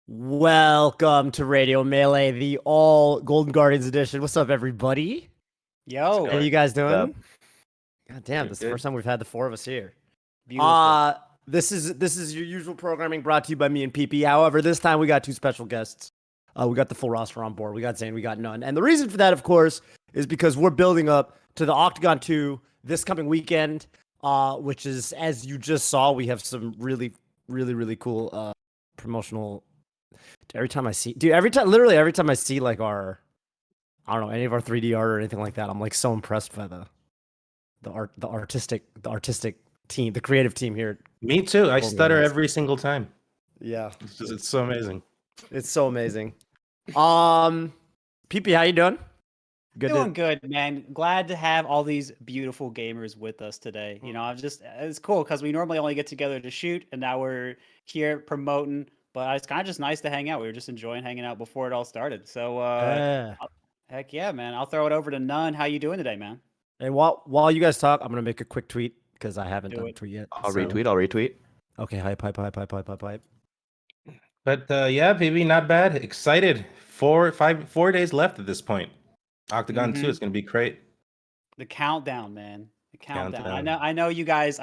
Welcome to Radio Melee, the all Golden Guardians edition. What's up, everybody? Yo, How you guys doing? Up? God damn, this is the Good. first time we've had the four of us here. beautiful. This is your usual programming brought to you by me and PP. However, this time we got two special guests. We got the full roster on board. We got Zain, we got N0ne. And the reason for that, of course, is because we're building up to the Octagon 2 this coming weekend, which is, as you just saw, we have some really cool promotional. Every time I see I see like our, I don't know, any of our 3D art or anything like that, I'm like so impressed by the artistic team, the creative team here. Me too. I Golden stutter Guardians. every single time. Yeah, It's so amazing. it's so amazing. PP, how you doing? Doing good, man. Glad to have all these beautiful gamers with us today. You know, it's cool because we normally only get together to shoot, and now we're here promoting. But it's kind of just nice to hang out. We were just enjoying hanging out before it all started. So, heck yeah, man. I'll throw it over to N0ne. How you doing today, man? And while you guys talk, I'm gonna make a quick tweet because I haven't done a tweet yet. I'll retweet. Okay, hype. But yeah, baby, not bad. Excited. 4 days left at this point. Octagon 2 is gonna be great. The countdown, man. The countdown. Countdown. I know you guys.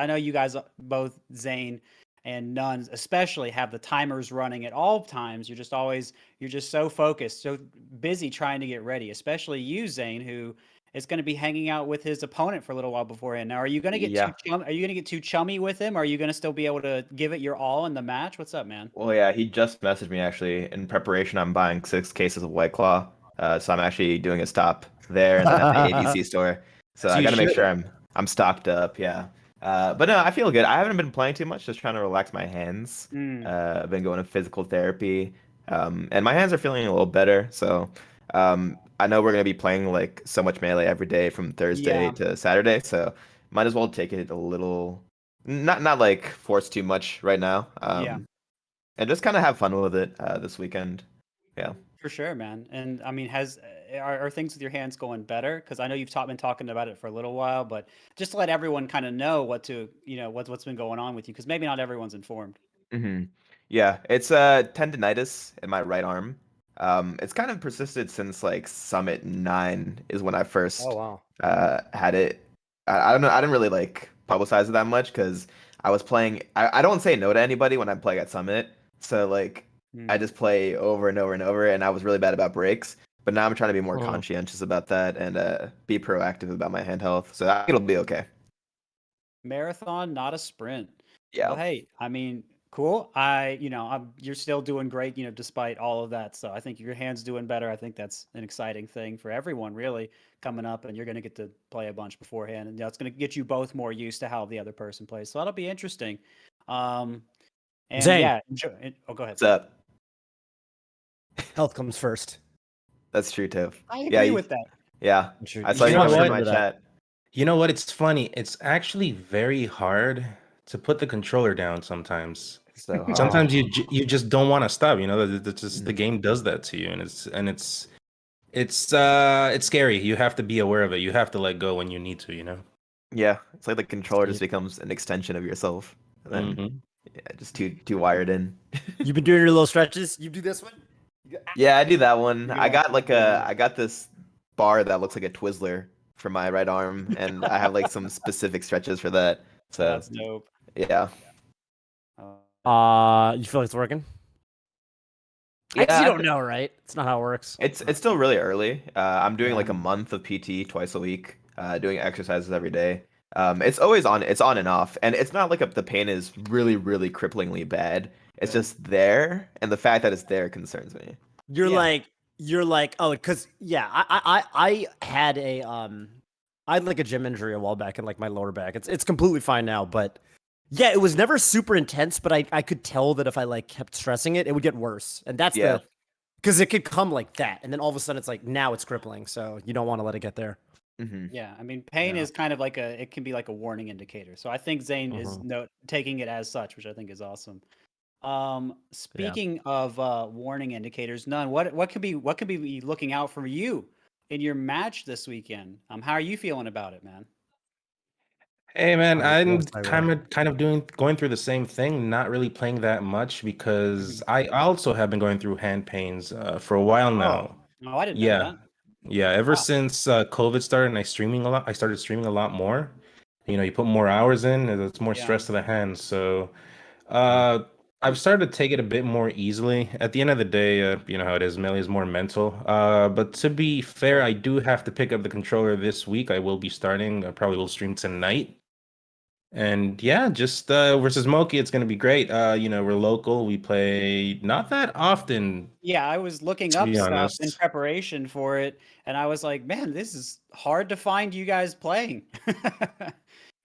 Both Zain and N0ne especially have the timers running at all times. You're just so focused, so busy trying to get ready. Especially you, Zain, who is going to be hanging out with his opponent for a little while beforehand. Now, are you going to get too chummy with him? Or are you going to still be able to give it your all in the match? What's up, man? Well, yeah, he just messaged me actually. In preparation, I'm buying 6 cases of White Claw. So I'm actually doing a stop there and then at the ADC store. So I got to make sure I'm stocked up. Yeah. But no, I feel good. I haven't been playing too much, just trying to relax my hands. I've been going to physical therapy, and my hands are feeling a little better. So I know we're gonna be playing like so much melee every day from Thursday to Saturday. So might as well take it a little, not like force too much right now. And just kind of have fun with it this weekend. Yeah. For sure, man. And I mean, are things with your hands going better? Because I know you've been talking about it for a little while, but just to let everyone kind of know what's been going on with you, because maybe not everyone's informed. Yeah, it's tendinitis in my right arm. It's kind of persisted since like Summit 9 is when I first had it. I don't know. I didn't really like publicize it that much because I was playing. I don't say no to anybody when I play at Summit. So like I just play over and over and over, and I was really bad about breaks. But now I'm trying to be more conscientious about that and be proactive about my hand health. So I think it'll be okay. Marathon, not a sprint. Yeah. Well, hey, I mean, cool. You're still doing great, despite all of that. So I think your hand's doing better. I think that's an exciting thing for everyone, really, coming up, and you're going to get to play a bunch beforehand, and it's going to get you both more used to how the other person plays. So that'll be interesting. And Zain. yeah, go ahead. What's up? Health comes first. That's true too. I agree with that. Yeah, True. I saw you in my chat. You know what? It's funny. It's actually very hard to put the controller down sometimes. So hard. Sometimes you just don't want to stop. That's just the game does that to you, and it's scary. You have to be aware of it. You have to let go when you need to. Yeah, it's like the controller just becomes an extension of yourself. And then, just too wired in. You've been doing your little stretches. You do this one. Yeah, I do that one. I got this bar that looks like a Twizzler for my right arm, and I have like some specific stretches for that. So that's dope. Yeah. You feel like it's working? Yeah, you don't know, right? It's not how it works. It's still really early. I'm doing like a month of PT twice a week, doing exercises every day. It's always on. It's on and off, and it's not like the pain is really, really cripplingly bad. It's just there, and the fact that it's there concerns me. You're like, oh, because I had like a gym injury a while back in like my lower back. It's completely fine now, but yeah, it was never super intense, but I could tell that if I like kept stressing it, it would get worse. And that's because it could come like that, and then all of a sudden it's like now it's crippling, so you don't want to let it get there. Yeah, I mean, pain is kind of like it can be like a warning indicator. So I think Zain is taking it as such, which I think is awesome. Speaking of warning indicators, N0ne, what could be looking out for you in your match this weekend. How are you feeling about it, man? Hey man, I'm Yes, I will. kind of going through the same thing, not really playing that much because I also have been going through hand pains for a while now. Oh, I didn't know Yeah. that. Yeah, ever Wow. since COVID started and I started streaming a lot more. You put more hours in, and it's more Yeah. stress to the hands. So I've started to take it a bit more easily. At the end of the day, you know how it is, melee is more mental. But to be fair, I do have to pick up the controller this week. I will be starting. I probably will stream tonight. And yeah, just versus Moki, it's gonna be great. We're local. We play not that often, Yeah, I was looking to up be stuff in honest. preparation for it, and I was like, man, this is hard to find you guys playing.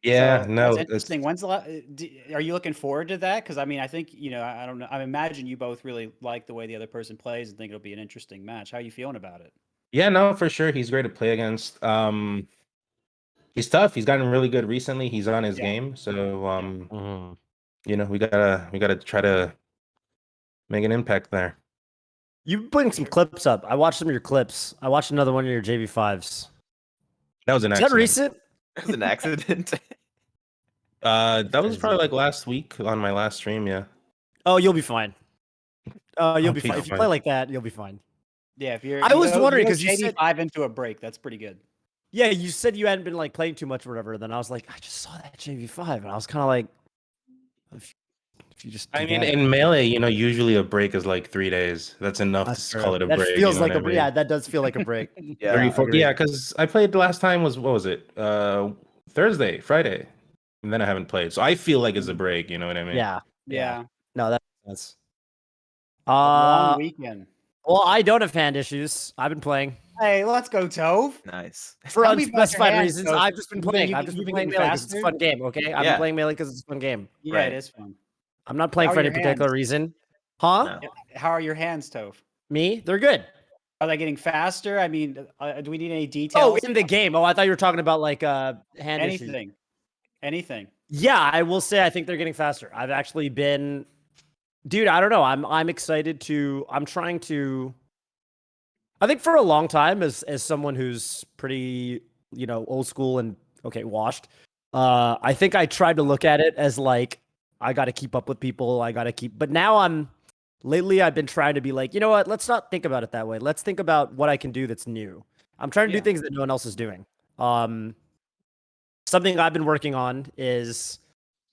Yeah, So that's no, it's interesting. Are you looking forward to that? Because I mean, I think I don't know. I imagine you both really like the way the other person plays and think it'll be an interesting match. How are you feeling about it? yeah, no, for sure. He's great to play against. He's tough. He's gotten really good recently. He's on his Yeah, game. So yeah. Mhm. we gotta try to make an impact there. You've been putting some clips up. I watched some of your clips. I watched another one of your JV5s. That was an Is that accident. recent? It was an accident. That was Crazy. probably like last week on my last stream, yeah. Oh, you'll be fine. You'll I'll be be fine. If you play fine. like that, you'll be fine. Yeah, if I was wondering you go because you said, JV5 into a break, that's pretty good. yeah, you said you hadn't been like playing too much or whatever. Then I was like, I just saw that JV5, and I was kind of like, if you just do I mean, that, in melee, usually a break is like 3 days. That's enough to that's call true. it a That break. You feels know like what I a yeah. mean? That does feel like a break. Yeah. Yeah, agreed. Yeah, because I played the last time was what was it? Thursday, Friday, and then I haven't played. So I feel like it's a break. You know what I mean? Yeah, yeah. Yeah, No, that makes sense. a long Uh, weekend. well, I don't have hand issues. I've been playing Hey, let's go, Tove. Nice. for Tell me about your unspecified hands, reasons. Tove. I've just been playing. I've just You've been been playing getting melee because it's a faster. fun game. Okay, I've been Yeah. playing melee because it's a fun game. Yeah, it Right. is fun. I'm not How playing are for any your particular hands? reason. Huh? No. How are your hands, Tove? Me? They're good. Are they getting faster? I mean, do we need any Oh, details? in the game. Oh, I thought you were talking about like hand issues. Anything. Yeah, I will say I think they're getting faster. I've actually been, dude. I don't know. I'm excited to. I'm trying to. I think for a long time, as someone who's pretty old school and okay washed, I think I tried to look at it as like I got to keep up with people. I got to keep. But now lately I've been trying to be like, you know what? Let's not think about it that way. Let's think about what I can do that's new. I'm trying to do Yeah. things that no one else is doing. Something I've been working on is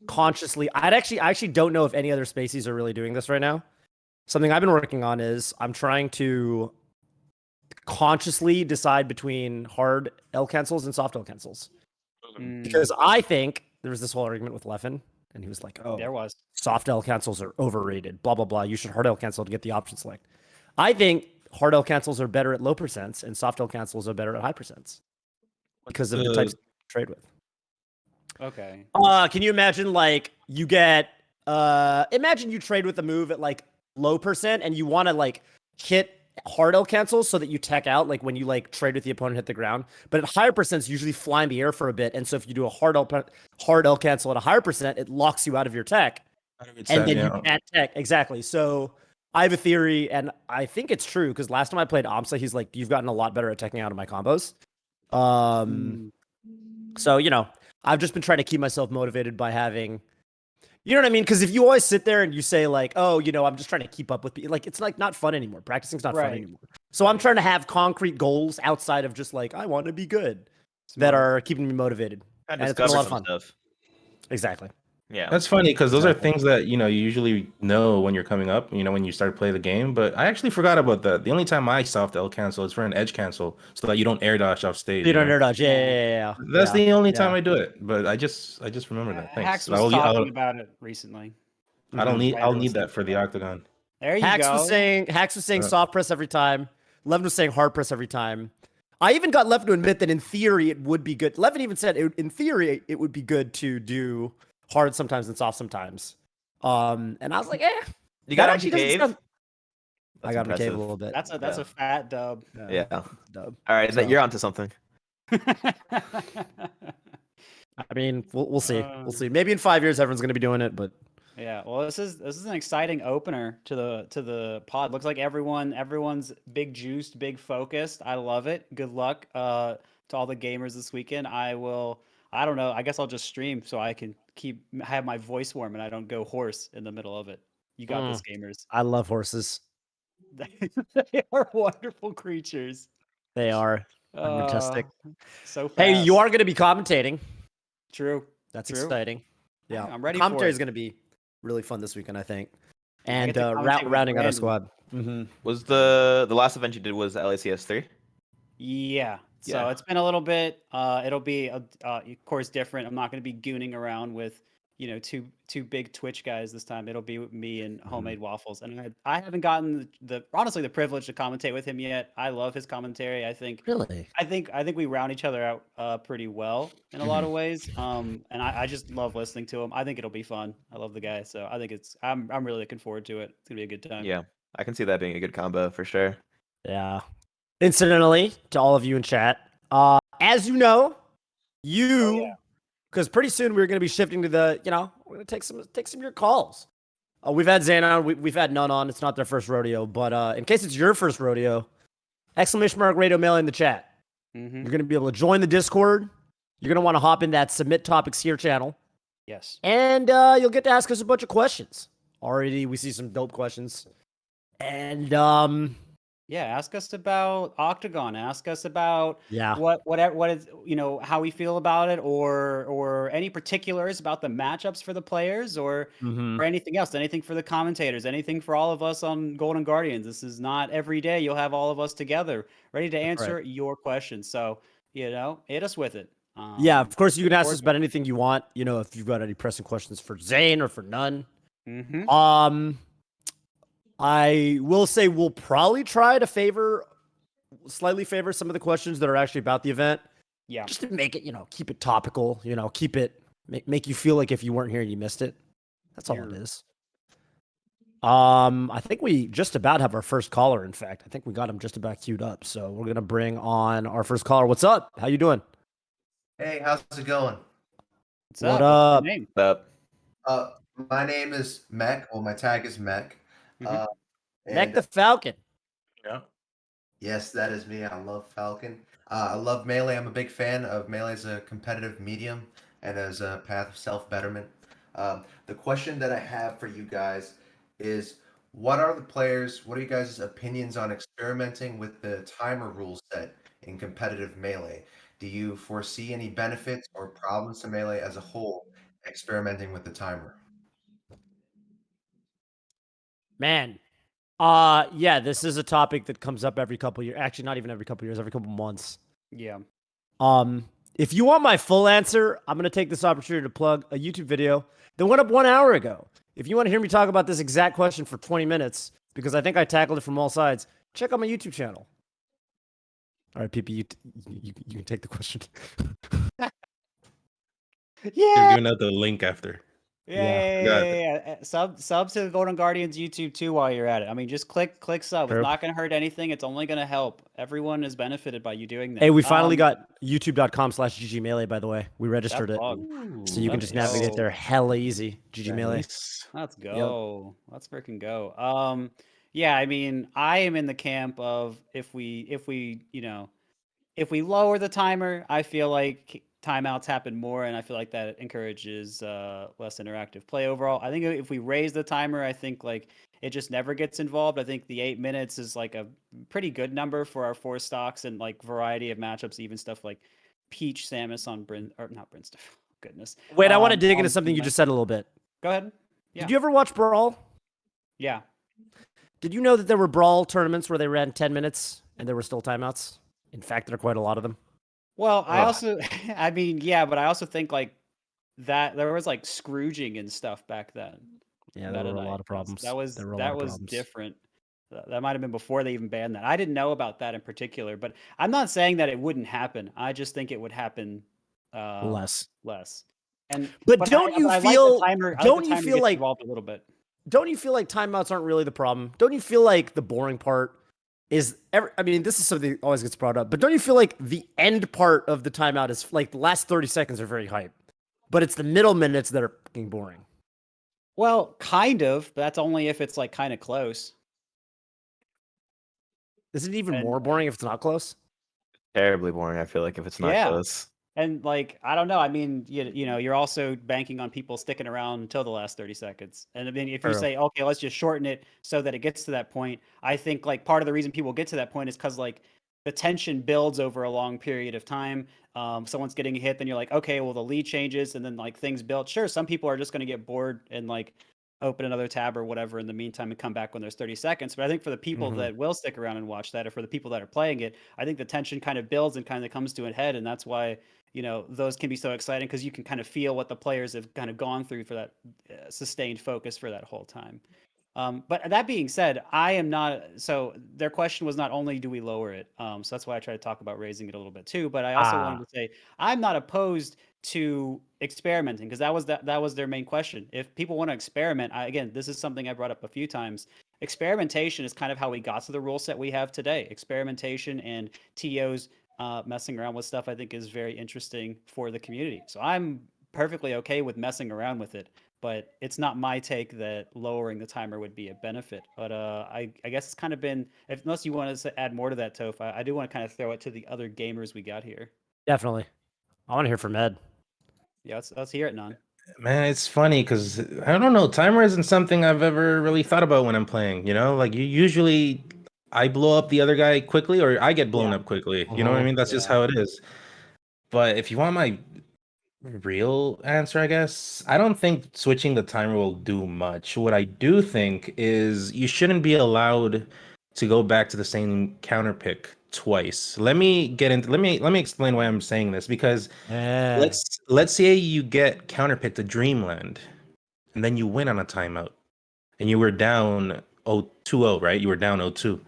consciously. I actually don't know if any other species are really doing this right now. Something I've been working on is I'm trying to consciously decide between hard L cancels and soft L cancels. Because I think there was this whole argument with Leffen, and he was like, "Oh, There was. soft L cancels are overrated. Blah blah blah. You should hard L cancel to get the option select." I think hard L cancels are better at low percents, and soft L cancels are better at high percents because of the types you trade with. Okay. Can you imagine like you get imagine you trade with a move at like low percent and you want to like hit hard L cancels so that you tech out like when you like trade with the opponent hit the ground. But at higher percents usually fly in the air for a bit. And so if you do a hard L cancel at a higher percent, it locks you out of your tech. And then you can't tech. Exactly. So I have a theory, and I think it's true because last time I played Amsa, he's like, "You've gotten a lot better at teching out of my combos." So I've just been trying to keep myself motivated by having, you know what I mean? Because if you always sit there and you say like, "Oh, I'm just trying to keep up with people," like it's like not fun anymore. Practicing's not fun Right. anymore. So I'm trying to have concrete goals outside of just like I want to be good that are keeping me motivated. And And it's been a discover lot of some fun. stuff. Exactly. Yeah. That's funny because those are Exactly. things that you usually know when you're coming up, when you start to play the game. But I actually forgot about that. The only time I soft L cancel is for an edge cancel, so that you don't air dodge off stage. You don't air dodge. Yeah. That's the only time Yeah. I do it. But I just remember that. Hax Thanks. was talking about it recently. Mhm. I'll Everyone's need that thinking for the about it. Octagon. There you Hacks go. was saying Uh, soft press every time. Levin was saying hard press every time. I even got Levin to admit that in theory it would be good. Levin even said in theory it would be good to do hard sometimes and soft sometimes. And I was like, You that got him actually to doesn't cave? sound. I That's got him to cave a impressive. little bit. That's a fat dub. Yeah. Dub. All right, So- you're onto something. I mean, we'll see. We'll see. Maybe in 5 years everyone's gonna be doing it, but Yeah, well, this is an exciting opener to the pod. Looks like everyone's big juiced, big focused. I love it. Good luck to all the gamers this weekend. I don't know. I guess I'll just stream so I can have my voice warm and I don't go hoarse in the middle of it. You got this, gamers. I love horses. They are wonderful creatures. They are Uh, fantastic. so fast. Hey, you are going to be commentating. True. That's True. exciting. Yeah, I'm ready commentary for is it. going to be really fun this weekend, I think. I And get to commentate with rounding out our Brandon. squad. Mm-hmm. Was the last event you did was LACS 3? Yeah. So Yeah. it's been a little bit. It'll be, of course, different. I'm not going to be gooning around with, two big Twitch guys this time. It'll be with me and Homemade Waffles. And I haven't gotten honestly the privilege to commentate with him yet. I love his commentary. Really? I think we round each other out pretty well in a lot of ways. And I just love listening to him. I think it'll be fun. I love the guy, so I think I'm really looking forward to it. It's gonna be a good time. Yeah, I can see that being a good combo for sure. Yeah. Incidentally, to all of you in chat, as you know, because pretty soon we're going to be shifting to the, we're going to take some of your calls. We've had Zain on, we've had N0ne on. It's not their first rodeo, but in case it's your first rodeo, !radio mail in the chat. Mm-hmm. You're going to be able to join the Discord. You're going to want to hop in that Submit Topics Here channel. Yes. And you'll get to ask us a bunch of questions. Already, we see some dope questions. And yeah, ask us about Octagon. Ask us about yeah, what is, how we feel about it, or any particulars about the matchups for the players, or anything else, anything for the commentators, anything for all of us on Golden Guardians. This is not every day you'll have all of us together ready to answer your questions. So, hit us with it. Yeah, of course, you can ask us about anything you want. If you've got any pressing questions for Zain or for N0ne. Mm-hmm. I will say we'll probably try to slightly favor some of the questions that are actually about the event. Yeah. Just to make it, keep it topical, keep it, make you feel like if you weren't here, you missed it. That's all it is. I think we just about have our first caller. In fact, I think we got him just about queued up. So we're going to bring on our first caller. What's up? How you doing? Hey, how's it going? What's What up? up? What's your name? My name is Mekk. Well, my tag is Mekk. Mekk the Falcon. Yeah. Yes, that is me. I love Falcon. I love Melee. I'm a big fan of Melee as a competitive medium and as a path of self-betterment. The question that I have for you guys is, what are you guys' opinions on experimenting with the timer rule set in competitive Melee? Do you foresee any benefits or problems to Melee as a whole experimenting with the timer? Man, yeah, this is a topic that comes up every couple years. Actually, not even every couple years, every couple months. Yeah. If you want my full answer, I'm going to take this opportunity to plug a YouTube video that went up 1 hour ago. If you want to hear me talk about this exact question for 20 minutes, because I think I tackled it from all sides, check out my YouTube channel. All right, PP, you can take the question. Yeah. You're giving out the link after. Yeah. Sub to the Golden Guardians YouTube too while you're at it. I mean, just click sub. True. It's not going to hurt anything. It's only going to help. Everyone is benefited by you doing that. Hey, we finally got youtube.com/GG Melee, by the way. We registered it. So you can just navigate there hella easy. GG Melee. Let's go. Yep. Let's freaking go. Yeah, I mean, I am in the camp of if we lower the timer, I feel like timeouts happen more, and I feel like that encourages less interactive play overall. I think if we raise the timer, I think like it just never gets involved. I think the 8 minutes is like a pretty good number for our 4 stocks and like variety of matchups, even stuff like Peach Samus on not Brinstone. Goodness. Wait, I want to dig into something you just said a little bit. Go ahead. Yeah. Did you ever watch Brawl? Yeah. Did you know that there were Brawl tournaments where they ran 10 minutes and there were still timeouts? In fact, there are quite a lot of them. Well, I also, I mean, yeah, but I also think like that there was like Scrooging and stuff back then. Yeah, there were a lot of problems. That was different. That might have been before they even banned that. I didn't know about that in particular, but I'm not saying that it wouldn't happen. I just think it would happen less. But don't you feel like involved a little bit? Don't you feel like timeouts aren't really the problem? Don't you feel like the boring part is I mean, this is something that always gets brought up, but don't you feel like the end part of the timeout is like the last 30 seconds are very hype, but it's the middle minutes that are fucking boring? Well, kind of, but that's only if it's like kind of close. Isn't it even And more boring if it's not close? Terribly boring. I feel like if it's not yeah, close. and like I don't know. I mean, you know, you're also banking on people sticking around until the last 30 seconds. And I mean, if you True. say, okay, let's just shorten it so that it gets to that point, I think like part of the reason people get to that point is because like the tension builds over a long period of time. Someone's getting hit, then you're like, okay, well the lead changes, and then like things build. Sure, some people are just going to get bored and like open another tab or whatever in the meantime and come back when there's 30 seconds. But I think for the people Mhm. that will stick around and watch that, or for the people that are playing it, I think the tension kind of builds and kind of comes to a head, and that's why you know those can be so exciting because you can kind of feel what the players have kind of gone through for that sustained focus for that whole time. But that being said, I am not. So their question was not only do we lower it, so that's why I try to talk about raising it a little bit too. But I also wanted Ah, to say I'm not opposed to experimenting because that was their main question. If people want to experiment, again, this is something I brought up a few times. Experimentation is kind of how we got to the rule set we have today. Experimentation and TOs messing around with stuff, I think, is very interesting for the community. So I'm perfectly okay with messing around with it, but it's not my take that lowering the timer would be a benefit. But I guess it's kind of been, if, unless you want to add more to that, Toph, I do want to kind of throw it to the other gamers we got here. definitely. I want to hear from Ed. Yeah, let's hear it, N0ne. Man, it's funny because I don't know. Timer isn't something I've ever really thought about when I'm playing. You know, like you usually I blow up the other guy quickly, or I get blown Yeah. up quickly. You know what I mean? That's just Yeah. how it is. But if you want my real answer, I guess, I don't think switching the timer will do much. What I do think is you shouldn't be allowed to go back to the same counter pick twice. Let me explain why I'm saying this because Yeah. let's say you get counterpicked to Dreamland and then you win on a timeout and you were down 0-2-0, right? You were down 0-2.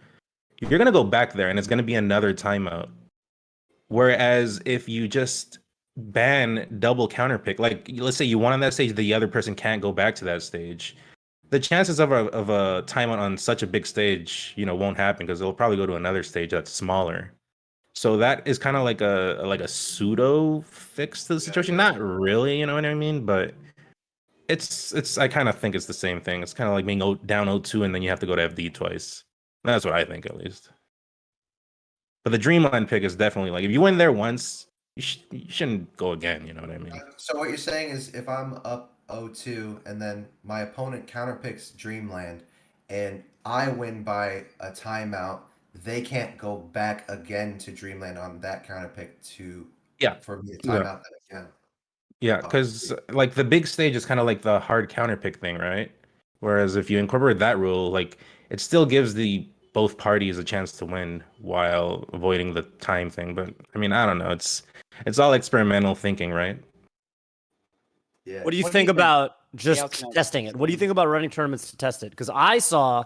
You're going to go back there and it's going to be another timeout. Whereas if you just ban double counterpick, like let's say you won on that stage, the other person can't go back to that stage. The chances of a timeout on such a big stage, won't happen because they'll probably go to another stage that's smaller. So that is kind of like a pseudo fix to the situation. Not really, you know what I mean? But it's I kind of think it's the same thing. It's kind of like being down 0-2 and then you have to go to FD twice. That's what I think at least. But the Dreamline pick is definitely like if you win there once, you shouldn't go again, you know what I mean? So what you're saying is if I'm up 0-2 and then my opponent counterpicks Dreamland and I win by a timeout, they can't go back again to Dreamland on that counterpick Yeah. for me to Yeah. timeout that again. Yeah, because like the big stage is kind of like the hard counterpick thing, right? Whereas if you incorporate that rule, like it still gives the both parties a chance to win while avoiding the time thing. But I mean, I don't know. It's all experimental thinking, right? Yeah. What do you What do you think think? about Yeah, I was just gonna testing it? What do you say. think about running tournaments to test it? Because I saw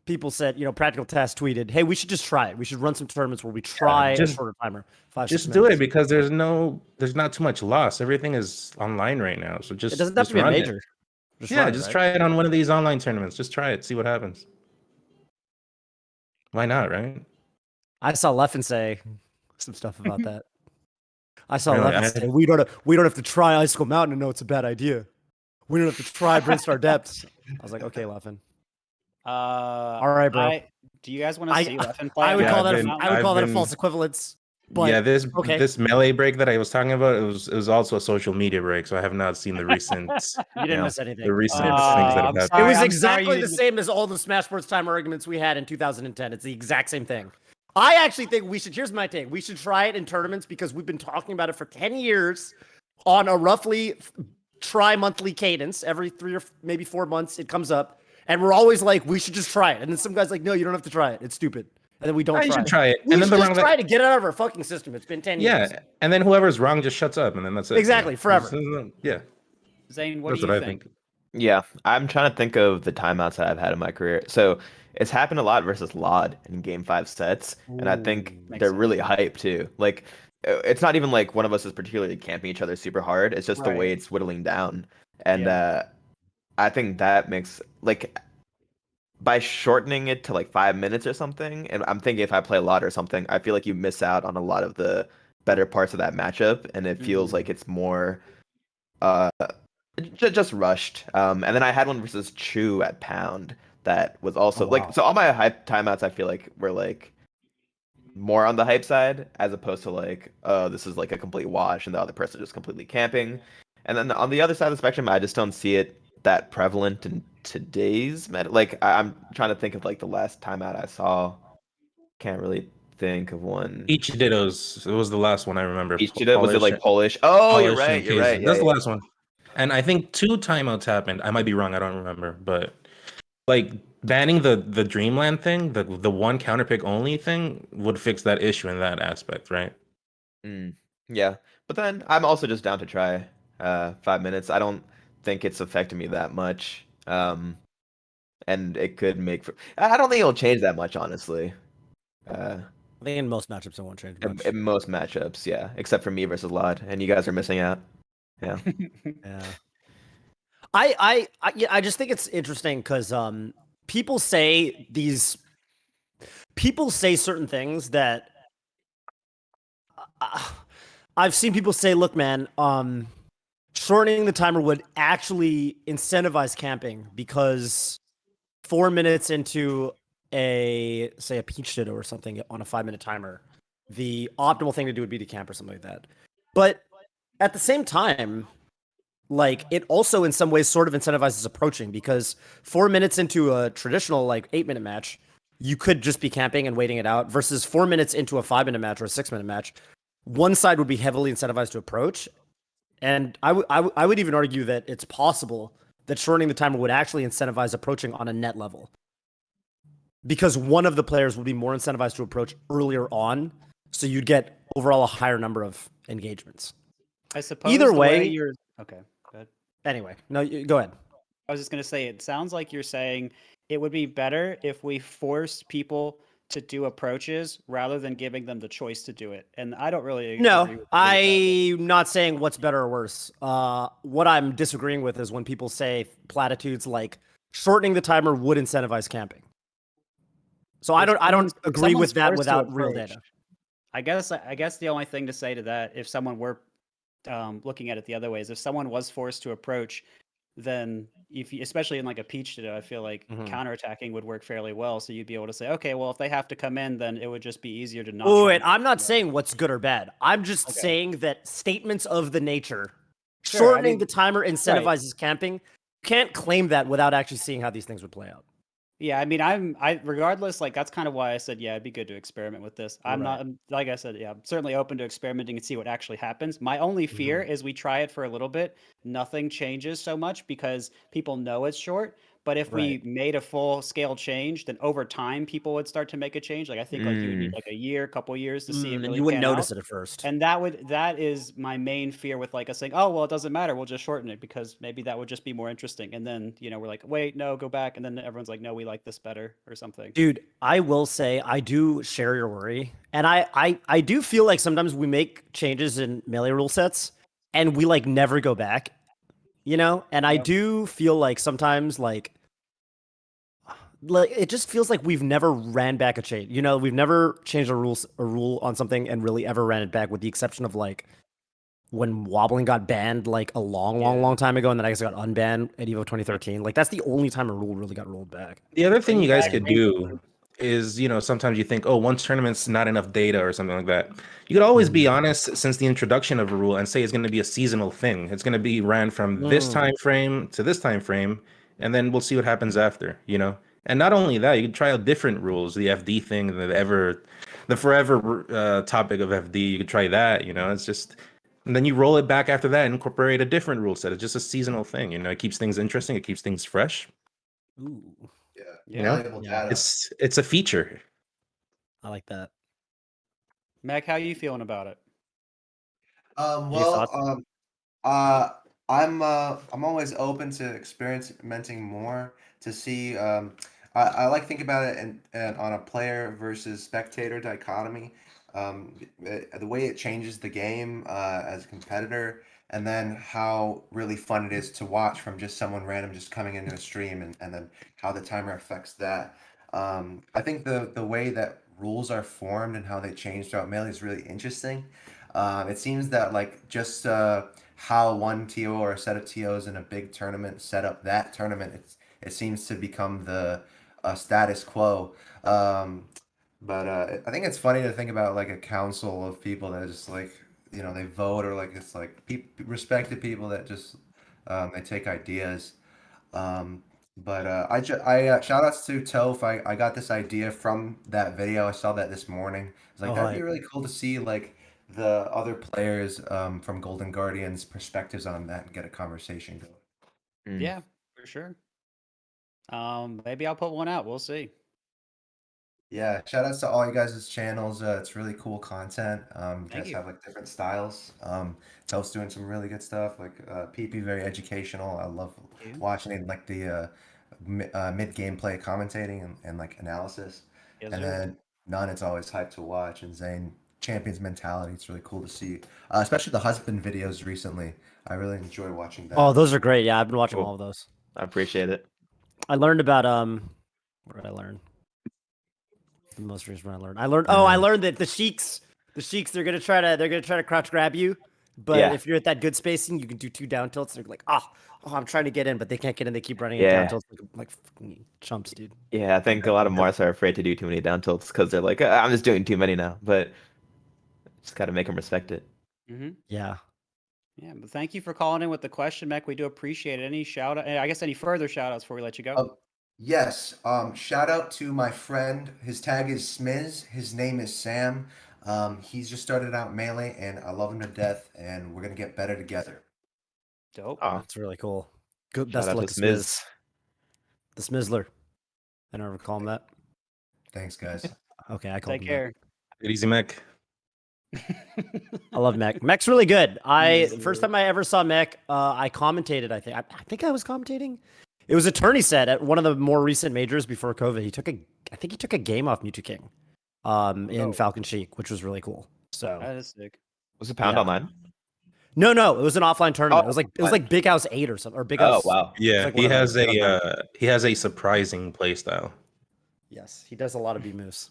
people said, Practical Test tweeted, "Hey, we should just try it. We should run some tournaments where we try a just shorter timer, 5-6 just do it minutes." because there's not too much loss. Everything is online right now, so It just doesn't have just to be a run it. major. Just Yeah, run it, just right? try it on one of these online tournaments. Just try it, see what happens. Why not, right? I saw Leffen say some stuff about that. I saw Really, Leffen say, we don't have to try Icicle Mountain to know it's a bad idea. We don't have to try Brinstar Depths." I was like, okay, Leffen. All right, bro. Do you guys want to I see Leffen play I on would Yeah, call Icicle that Mountain? I would call that a been false equivalence. But yeah, this okay. this melee break that I was talking about, it was also a social media break, so I have not seen the recent You didn't miss anything. the recent You didn't miss things anything. that I'm have It happened. was sorry exactly you the didn't. same as all the Smash Sports time arguments we had in 2010. It's the exact same thing. I actually think here's my take. We should try it in tournaments because we've been talking about it for 10 years on a roughly tri-monthly cadence. Every 3 or maybe 4 months it comes up. And we're always like, we should just try it. And then some guy's like, no, you don't have to try it. It's stupid. And then we don't You try should it. try it, We and then should the just wrong try to get it out of our fucking system. It's been 10 years. yeah, and then whoever's wrong just shuts up, and then that's it. Exactly, forever. Yeah, Zain, what that's do what you I think? think. Yeah, I'm trying to think of the timeouts that I've had in my career. So it's happened a lot versus LOD in game 5 sets, and I think Ooh. Makes they're sense. really hype too. Like, it's not even like one of us is particularly camping each other super hard. It's just the way Right. it's whittling down, and Yeah. I think that makes like by shortening it to like 5 minutes or something. And I'm thinking if I play a lot or something, I feel like you miss out on a lot of the better parts of that matchup, and it feels like Mhm. it's more uh Just rushed. And then I had one versus Chu at Pound that was also Oh, wow. like, so all my hype timeouts I feel like were like more on the hype side as opposed to like, oh, this is like a complete wash and the other person just completely camping. And then on the other side of the spectrum, I just don't see it that prevalent in today's meta. Like I'm trying to think of like the last timeout I saw. Can't really think of one. Each Dittos. It was the last one I remember. Each did it. Was it Polish, like Polish? Oh, you're Polish right. and You're right. Kaizen. Yeah, That's the yeah. last one. And I think 2 timeouts happened. I might be wrong. I don't remember. But like banning the Dreamland thing, the one counterpick only thing would fix that issue in that aspect, right? Yeah. But then I'm also just down to try 5 minutes. I don't think it's affecting me that much. And it could make. I don't think it'll change that much, honestly. I think in most matchups it won't change much. In most matchups, yeah, except for me versus Lod, and you guys are missing out. Yeah. Yeah. I just think it's interesting because people say certain things that I've seen people say, look, man, shortening the timer would actually incentivize camping because 4 minutes into a peach ditto or something on a 5-minute timer, the optimal thing to do would be to camp or something like that. But at the same time, like it also in some ways sort of incentivizes approaching because 4 minutes into a traditional like 8-minute match, you could just be camping and waiting it out versus 4 minutes into a 5-minute match or a 6-minute match. One side would be heavily incentivized to approach. And I would even argue that it's possible that shortening the timer would actually incentivize approaching on a net level. Because one of the players would be more incentivized to approach earlier on, so you'd get overall a higher number of engagements. I suppose Either way, you're okay. Go ahead. Anyway, no, go ahead. I was just gonna say, it sounds like you're saying it would be better if we forced people to do approaches rather than giving them the choice to do it. And I don't really agree No, with that. I'm not saying what's better or worse. What I'm disagreeing with is when people say platitudes like shortening the timer would incentivize camping. So I don't agree with that without real data. I guess the only thing to say to that, if someone were looking at it the other way, is if someone was forced to approach, then especially in like a peach ditto, I feel like counterattacking would work fairly well. So you'd be able to say, okay, well, if they have to come in, then it would just be easier to not. Oh, wait, I'm not saying what's good or bad. I'm just saying that statements of the nature, shortening the timer incentivizes camping. You can't claim that without actually seeing how these things would play out. Yeah, I mean, I regardless, like that's kind of why I said, yeah, it'd be good to experiment with this. I'm not, like I said, yeah, I'm certainly open to experimenting and see what actually happens. My only fear is we try it for a little bit, nothing changes so much because people know it's short. But if we made a full scale change, then over time people would start to make a change. Like I think like you would need like a year, couple years to see it. And you wouldn't notice it at first. And that is my main fear with like us saying, oh well, it doesn't matter, we'll just shorten it because maybe that would just be more interesting. And then we're like, wait, no, go back, and then everyone's like, no, we like this better or something. Dude, I will say I do share your worry, and I do feel like sometimes we make changes in melee rule sets, and we like never go back, And I do feel like sometimes like it just feels like we've never ran back a change. We've never changed a rule on something and really ever ran it back, with the exception of like when wobbling got banned like a long time ago, and then I guess it got unbanned at EVO 2013. Like that's the only time a rule really got rolled back. The other thing you guys could do is, sometimes you think, oh, once tournament's not enough data or something like that. You could always be honest since the introduction of a rule and say it's going to be a seasonal thing. It's going to be ran from this time frame to this time frame, and then we'll see what happens after, And not only that, you can try out different rules, the FD thing, the forever topic of FD. You could try that, It's just, and then you roll it back after that and incorporate a different rule set. It's just a seasonal thing, It keeps things interesting. It keeps things fresh. Ooh, Yeah. It's a feature. I like that. Mekk, how are you feeling about it? I'm always open to experimenting more to see. I like thinking about it and on a player versus spectator dichotomy. The way it changes the game as a competitor, and then how really fun it is to watch from just someone random just coming into a stream, and then how the timer affects that. I think the way that rules are formed and how they change throughout Melee is really interesting. It seems that like just how one TO or a set of TOs in a big tournament set up that tournament. It seems to become the status quo. But I think it's funny to think about like a council of people that just like they vote, or like it's like respected people that just they take ideas. Um, but shout outs to Toph. I got this idea from that video. I saw that this morning. It's like Oh, that'd be hype. really cool to see like the other players from Golden Guardians' perspectives on that and get a conversation going. Mm. Yeah, for sure. Maybe I'll put one out. We'll see. Yeah, shout outs to all you guys' channels. It's really cool content. You Thank guys you. have like different styles. Toph's doing some really good stuff. Like PP, very educational. I love Thank you. watching it, like the mid gameplay commentating and like analysis. Yes, And sir. then N0ne, it's always hype to watch. And Zain, champions mentality. It's really cool to see, especially the husband videos recently. I really enjoy watching that. Oh, those are great. Yeah, I've been watching Cool. all of those. I appreciate it. I learned about what did I learn? The most recent one I learned. I learned that the Sheiks, they're gonna try to crouch grab you. But Yeah. if you're at that good spacing, you can do 2 down tilts. They're like, I'm trying to get in, but they can't get in. They keep running in down Yeah. tilts like fucking chumps, dude. Yeah, I think a lot of Mars are afraid to do too many down tilts because they're like, I'm just doing too many now. But just got to make them respect it. Mm-hmm. Yeah. Yeah, but thank you for calling in with the question, Mekk. We do appreciate it. Any shout out, I guess any further shout outs before we let you go? Oh, yes. Shout out to my friend. His tag is Smiz. His name is Sam. He's just started out Melee, and I love him to death, and we're gonna get better together. Dope. Oh, That's really cool. Good. shout Best out of to luck to Smiz. Smiz. The Smizzler. I never call him that. Thanks, guys. Okay, I call Take him care. Take it easy, Mekk. that. I love Mekk. Mekk's really good. He's First time I ever saw Mekk, I commentated. I think I was commentating. It was a tourney set at one of the more recent majors before COVID. I think he took a game off Mewtwo King, in Oh. Falcon Sheik, which was really cool. So That is sick. Was it Pound Yeah. Online? no, it was an offline tournament. Oh, it was like Big House 8 or something, or Big Oh, House. wow. Yeah, like he one of has those. he has a surprising play style. Yes, he does a lot of B moves.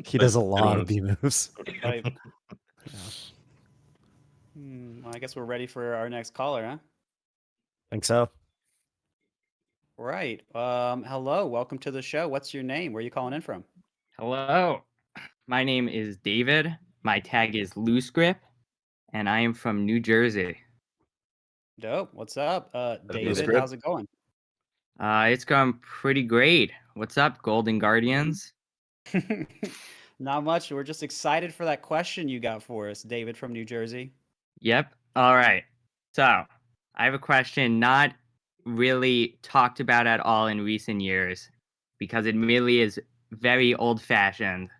He does a lot of B moves. Hype. Well, I guess we're ready for our next caller, huh? Think so. Right. Hello. Welcome to the show. What's your name? Where are you calling in from? Hello, my name is David. My tag is LooseGrip, and I am from New Jersey. Dope. What's up, David? LooseGrip. How's it going? It's going pretty great. What's up, Golden Guardians? Not much. We're just excited for that question you got for us, David from New Jersey. Yep. All right. So I have a question not really talked about at all in recent years because it really is very old-fashioned.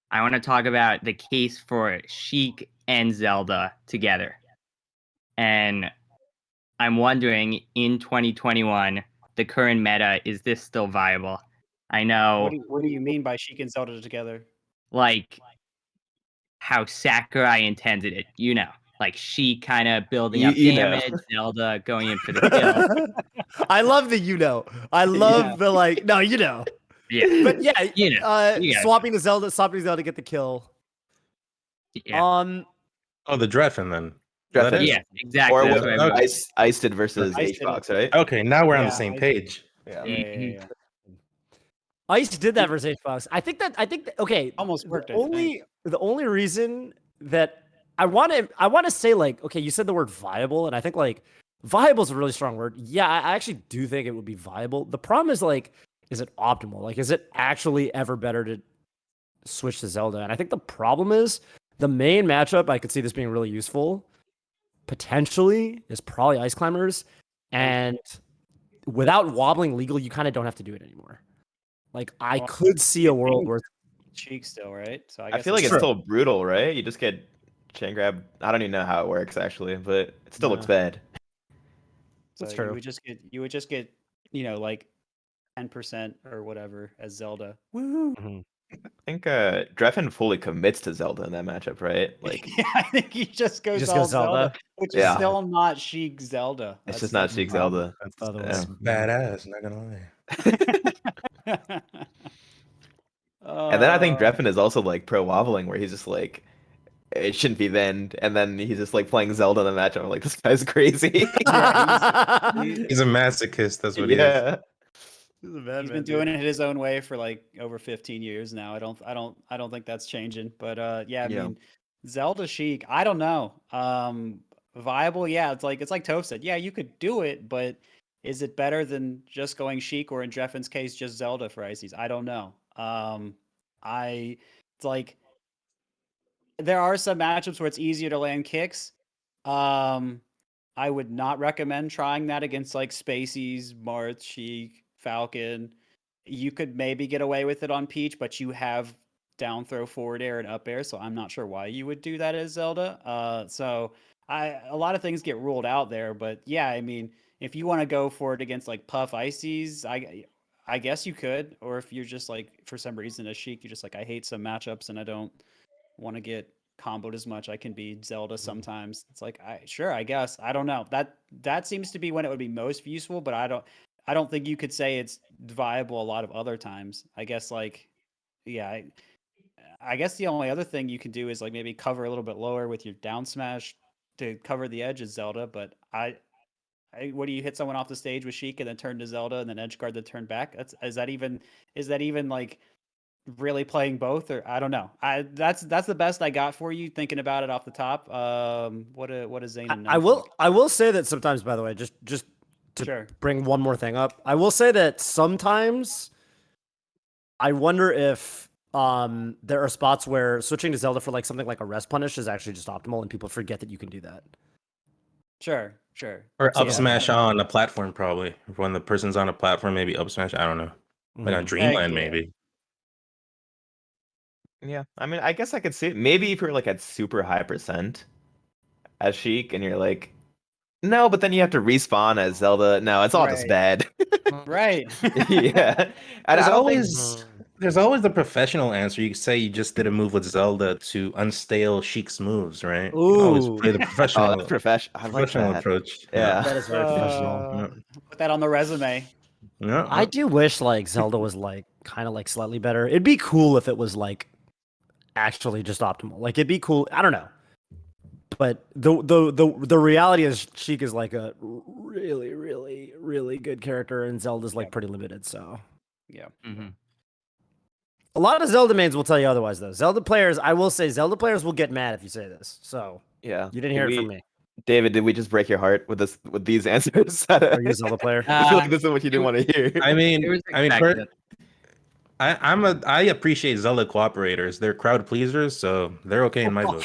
I want to talk about the case for Sheik and Zelda together. And I'm wondering, in 2021, the current meta, is this still viable? I know, What do you mean by Sheik and Zelda together? like, how Sakurai intended it, like Sheik kind of building up You know. damage, Zelda going in for the kill. I love the I love the no, Yeah, But yeah, you got it. swapping the Zelda to get the kill. yeah, Oh, the Dreffin then. Dreffin. Is that it? yeah, exactly. Or That's what, what I mean. Iced versus Iced HBox, right? Okay, now we're on the Yeah, same I- page. Yeah. Yeah. Ice did that versus Xbox. I think that okay. Almost worked. The only reason that I want to say okay, you said the word viable, and I think viable is a really strong word. Yeah, I actually do think it would be viable. The problem is is it optimal? Is it actually ever better to switch to Zelda? And I think the problem is the main matchup I could see this being really useful potentially is probably Ice Climbers, and without wobbling legal, you kind of don't have to do it anymore. I could see a world where Sheik still, right? So I guess feel like it's true. still brutal, right? You just get chain grab. I don't even know how it works actually, but it still looks bad. That's so true. You would just get like 10% or whatever as Zelda. Woo! I think Dreffin fully commits to Zelda in that matchup, right? Like Yeah, I think he just goes just all goes Zelda? which Yeah. is still not Sheik Zelda. it's That's just not the Sheik problem. Zelda. That's the other Yeah. one. Badass, not gonna lie. And then I think Uh, Dreffin is also like pro wobbling, where he's just like, it shouldn't be then. And then he's just like playing Zelda in the match. I'm like, this guy's crazy. He's a masochist. That's what he is. Yeah. He's a bad He's man, been doing it his own way for like over 15 years now. I don't think that's changing. But yeah, I Yeah. mean, Zelda Sheik, I don't know. Viable, yeah. It's like Toph said. Yeah, you could do it, but is it better than just going Sheik or in Jeffin's case just Zelda for ICs? I don't know. It's like there are some matchups where it's easier to land kicks. I would not recommend trying that against like Spaceys, Marth, Sheik, Falcon. You could maybe get away with it on Peach, but you have down throw, forward air, and up air, so I'm not sure why you would do that as Zelda. So a lot of things get ruled out there, but yeah, I mean, if you want to go for it against like Puff Ices, I guess you could, or if you're just like for some reason a Sheik, you're just like I hate some matchups and I don't want to get comboed as much. I can be Zelda sometimes. It's like I guess. I don't know. That seems to be when it would be most useful, but I don't think you could say it's viable a lot of other times. I guess like yeah, I guess the only other thing you can do is like maybe cover a little bit lower with your down smash to cover the edge of Zelda, but what do you hit someone off the stage with Sheik and then turn to Zelda and then edge guard then turn back? Is that even like really playing both, or I don't know. That's the best I got for you thinking about it off the top. What is Zain and N0ne think? I will say that sometimes, by the way, just to Sure. bring one more thing up, I will say that sometimes I wonder if there are spots where switching to Zelda for like something like a rest punish is actually just optimal, and people forget that you can do that. Sure. Or So, up smash on a platform, probably. When the person's on a platform, maybe up smash. I don't know. Like on Dreamland, yeah. maybe. Yeah. I mean, I guess I could see it. Maybe if you're like at super high percent as Sheik and you're like, no, but then you have to respawn as Zelda. No, it's all just Right. bad. Right. Yeah. And There's I don't think always the professional answer. You could say you just did a move with Zelda to unstale Sheik's moves, right? You can always Ooh. play the Oh, professional, that's professional. I like professional that. approach. Yeah. That is very professional. Yeah. Put that on the resume. Yeah. I do wish like Zelda was like kind of like slightly better. It'd be cool if it was like actually just optimal. Like it'd be cool. I don't know. But the reality is Sheik is like a really, really, really good character, and Zelda's like Yeah. pretty limited. So Yeah. Mm-hmm. a lot of Zelda mains will tell you otherwise, though. Zelda players, I will say, Zelda players will get mad if you say this. So Yeah. you didn't hear it from me. David, did we just break your heart with these answers? Are you a Zelda player? I feel like this is what you didn't want to hear. I mean, It was I expected. I appreciate Zelda cooperators. They're crowd pleasers, so they're okay in my book.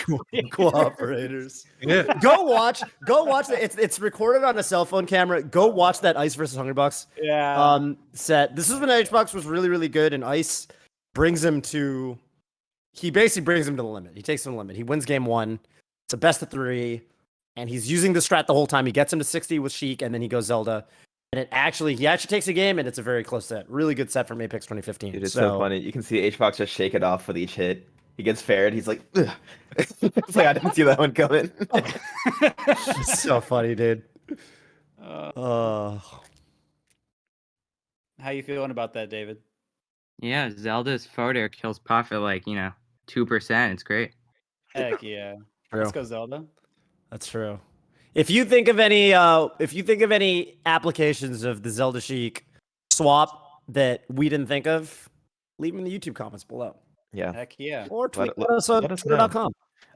Cooperators. Yeah. Go watch it's recorded on a cell phone camera. Go watch that Ice versus Hungrybox Yeah. set. This is when Hbox was really, really good, and Ice he basically brings him to the limit. He takes him to the limit. He wins game 1. It's a best of 3, and he's using the strat the whole time. He gets him to 60 with Sheik, and then he goes Zelda. And he actually takes a game, and it's a very close set. Really good set from Apex 2015. Dude, it's so funny. You can see HBox just shake it off with each hit. He gets fared. He's like, ugh. It's like I didn't see that one coming. It's so funny, dude. How you feeling about that, David? Yeah, Zelda's photo kills Puff at like 2%. It's great. Heck yeah. True. Let's go Zelda. That's true. If you think of any applications of the Zelda Sheik swap that we didn't think of, leave them in the YouTube comments below. Yeah. Heck yeah. Or tweet Let us on let us know. Twitter.com.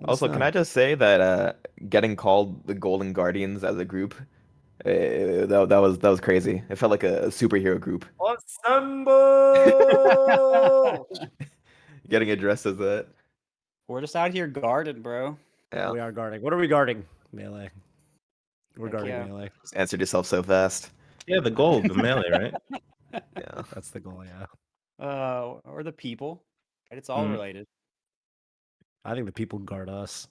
Also, can I just say that getting called the Golden Guardians as a group, that was crazy. It felt like a superhero group. Assemble! Getting addressed as that. We're just out here guarding, bro. Yeah. We are guarding. What are we guarding? Melee. We're Heck guarding yeah. melee. Just answered yourself so fast. Yeah, the gold, the melee, right? Yeah. That's the goal, yeah. Or the people. Right? It's all Mhm. related. I think the people guard us.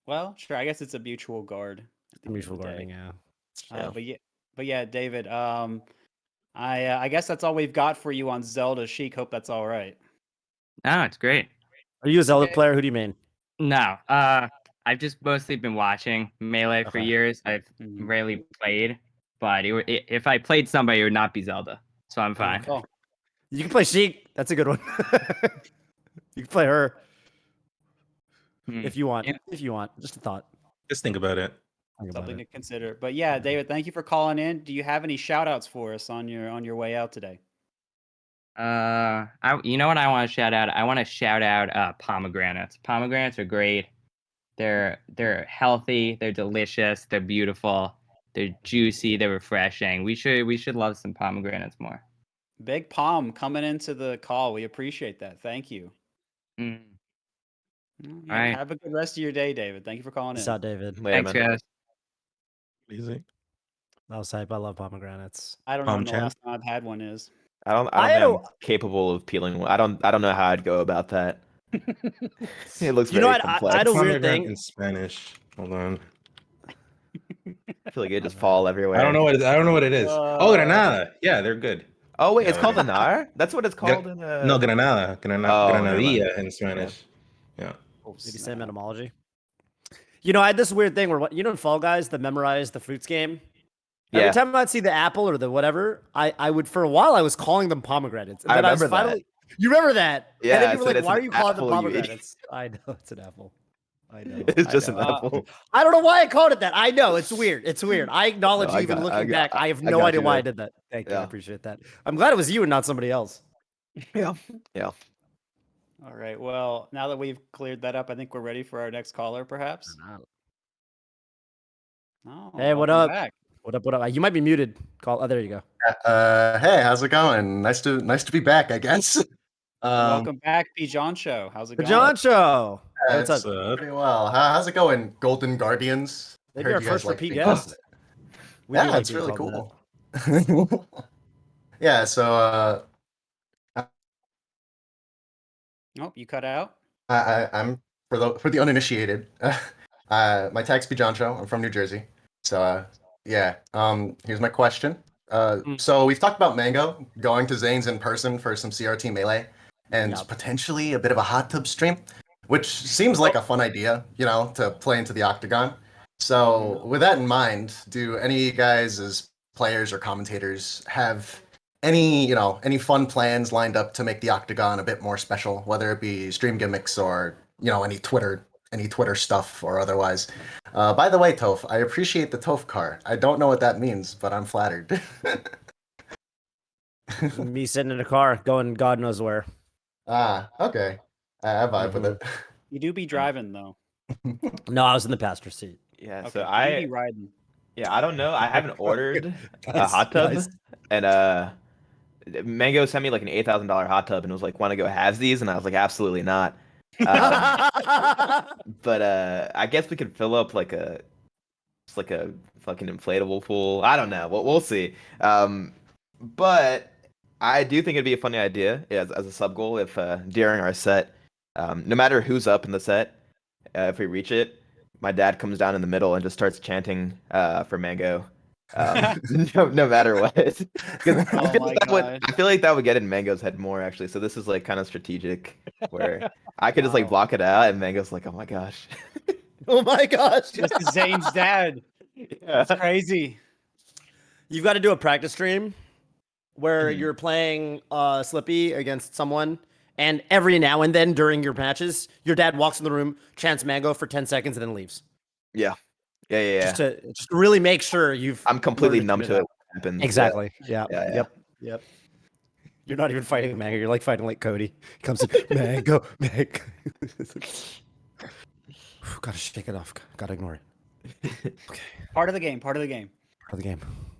Well, sure. I guess it's a mutual guard. at the end of Mutual the day. guarding, yeah. But yeah, David. I guess that's all we've got for you on Zelda Sheik. Hope that's all right. No, it's great. Are you a Zelda Okay. player? Who do you mean? No, I've just mostly been watching Melee for Okay. years. I've Mhm. rarely played, but if I played somebody, it would not be Zelda. So I'm fine. Okay. You can play Sheik. That's a good one. You can play her. if you want. Yeah. If you want, just a thought. Just think about it. Think about Something it. to consider. But yeah, David, thank you for calling in. Do you have any shout outs for us on your way out today? You know what I want to shout out? I want to shout out pomegranates. Pomegranates are great. They're healthy. They're delicious. They're beautiful. They're juicy. They're refreshing. We should love some pomegranates more. Big Palm coming into the call. We appreciate that. Thank you. Mm. Yeah, All right. have a good rest of your day, David. Thank you for calling Peace in. out, David. Later, Thanks, man. guys. Easy. That was hype. I love pomegranates. I don't know when the Palm last time I've had one is. I don't I think had I'm capable of peeling one. I don't know how I'd go about that. It looks You know very what? I complex. had a weird Pomegranate thing. in Spanish. Hold on. I feel like it just fall everywhere. I don't know what it is. Oh, Granada. Yeah, they're good. Oh wait, it's Yeah, called okay. the nar? That's what it's called in No, Granada. Oh, never mind. Granadilla in Spanish. Yeah. Oh, Maybe same snap. etymology. You know, I had this weird thing where in Fall Guys, the memorize the fruits game. Every Yeah, time I'd see the apple or the whatever, I would for a while I was calling them pomegranates. And I then I was remember that. finally, you remember that? Yeah, And then I you were said like, it's why an are you calling them apple, you idiot. pomegranates? I know it's an apple. I know. it's I just know. an apple. I don't know why I called it that. I know it's weird. It's weird. I acknowledge No, I even got- looking I got- back, I have I no got idea you why I there. did that. Thank you. I Yeah. appreciate that. I'm glad it was you and not somebody else. Yeah, yeah. All right. Well, now that we've cleared that up, I think we're ready for our next caller, perhaps. Oh, Hey, what welcome up? back. What up? What up? You might be muted. Call. Oh, there you go. Hey, how's it going? Nice to be back, I guess. Welcome back, Pjoncho. How's it going? Pjoncho. Hey, what's It's up? pretty well. How's it going, Golden Guardians? Maybe Heard our you guys first like repeat being guest. We do Yeah, like it's being really called that. cool. Yeah, so Oh, you cut out. I'm for the uninitiated. My tag's Pjoncho. I'm from New Jersey. So yeah. Here's my question. So we've talked about Mango going to Zane's in person for some CRT melee, and Yep. potentially a bit of a hot tub stream, which seems like a fun idea, to play into the Octagon. So with that in mind, do any of you guys as players or commentators have any fun plans lined up to make the Octagon a bit more special, whether it be stream gimmicks or any Twitter stuff or otherwise? By the way, Toph, I appreciate the Toph car. I don't know what that means, but I'm flattered. Me sitting in a car going God knows where. Okay. I vibe with it. You do be driving though. No, I was in the passenger seat. Yeah, Okay, so you do be riding. I don't know. I haven't ordered a Guys, hot tub, guys. and Mango sent me like an $8,000 hot tub, and was like, "Want to go halvesies?" And I was like, "Absolutely not." But I guess we could fill up like a fucking inflatable pool. I don't know. We'll see. But I do think it'd be a funny idea as a sub goal if during our set, no matter who's up in the set, if we reach it, my dad comes down in the middle and just starts chanting for Mango. No matter what. 'Cause Oh my God. I feel like that would get in Mango's head more actually. So this is like kind of strategic where I could just like Wow. block it out and Mango's like, oh my gosh. Oh my gosh. This is Zane's dad. Yeah. It's crazy. You've got to do a practice stream where you're playing Slippy against someone, and every now and then during your matches, your dad walks in the room, chants Mango for 10 seconds, and then leaves. Yeah. Just to really make sure you've. I'm completely learned numb do to that. it. What happens. Exactly. Yeah. Yeah. Yep. You're not even fighting Mango. You're like fighting like Cody. He comes in, Mango. Gotta shake it off. Gotta ignore it. Okay. Part of the game. Part of the game.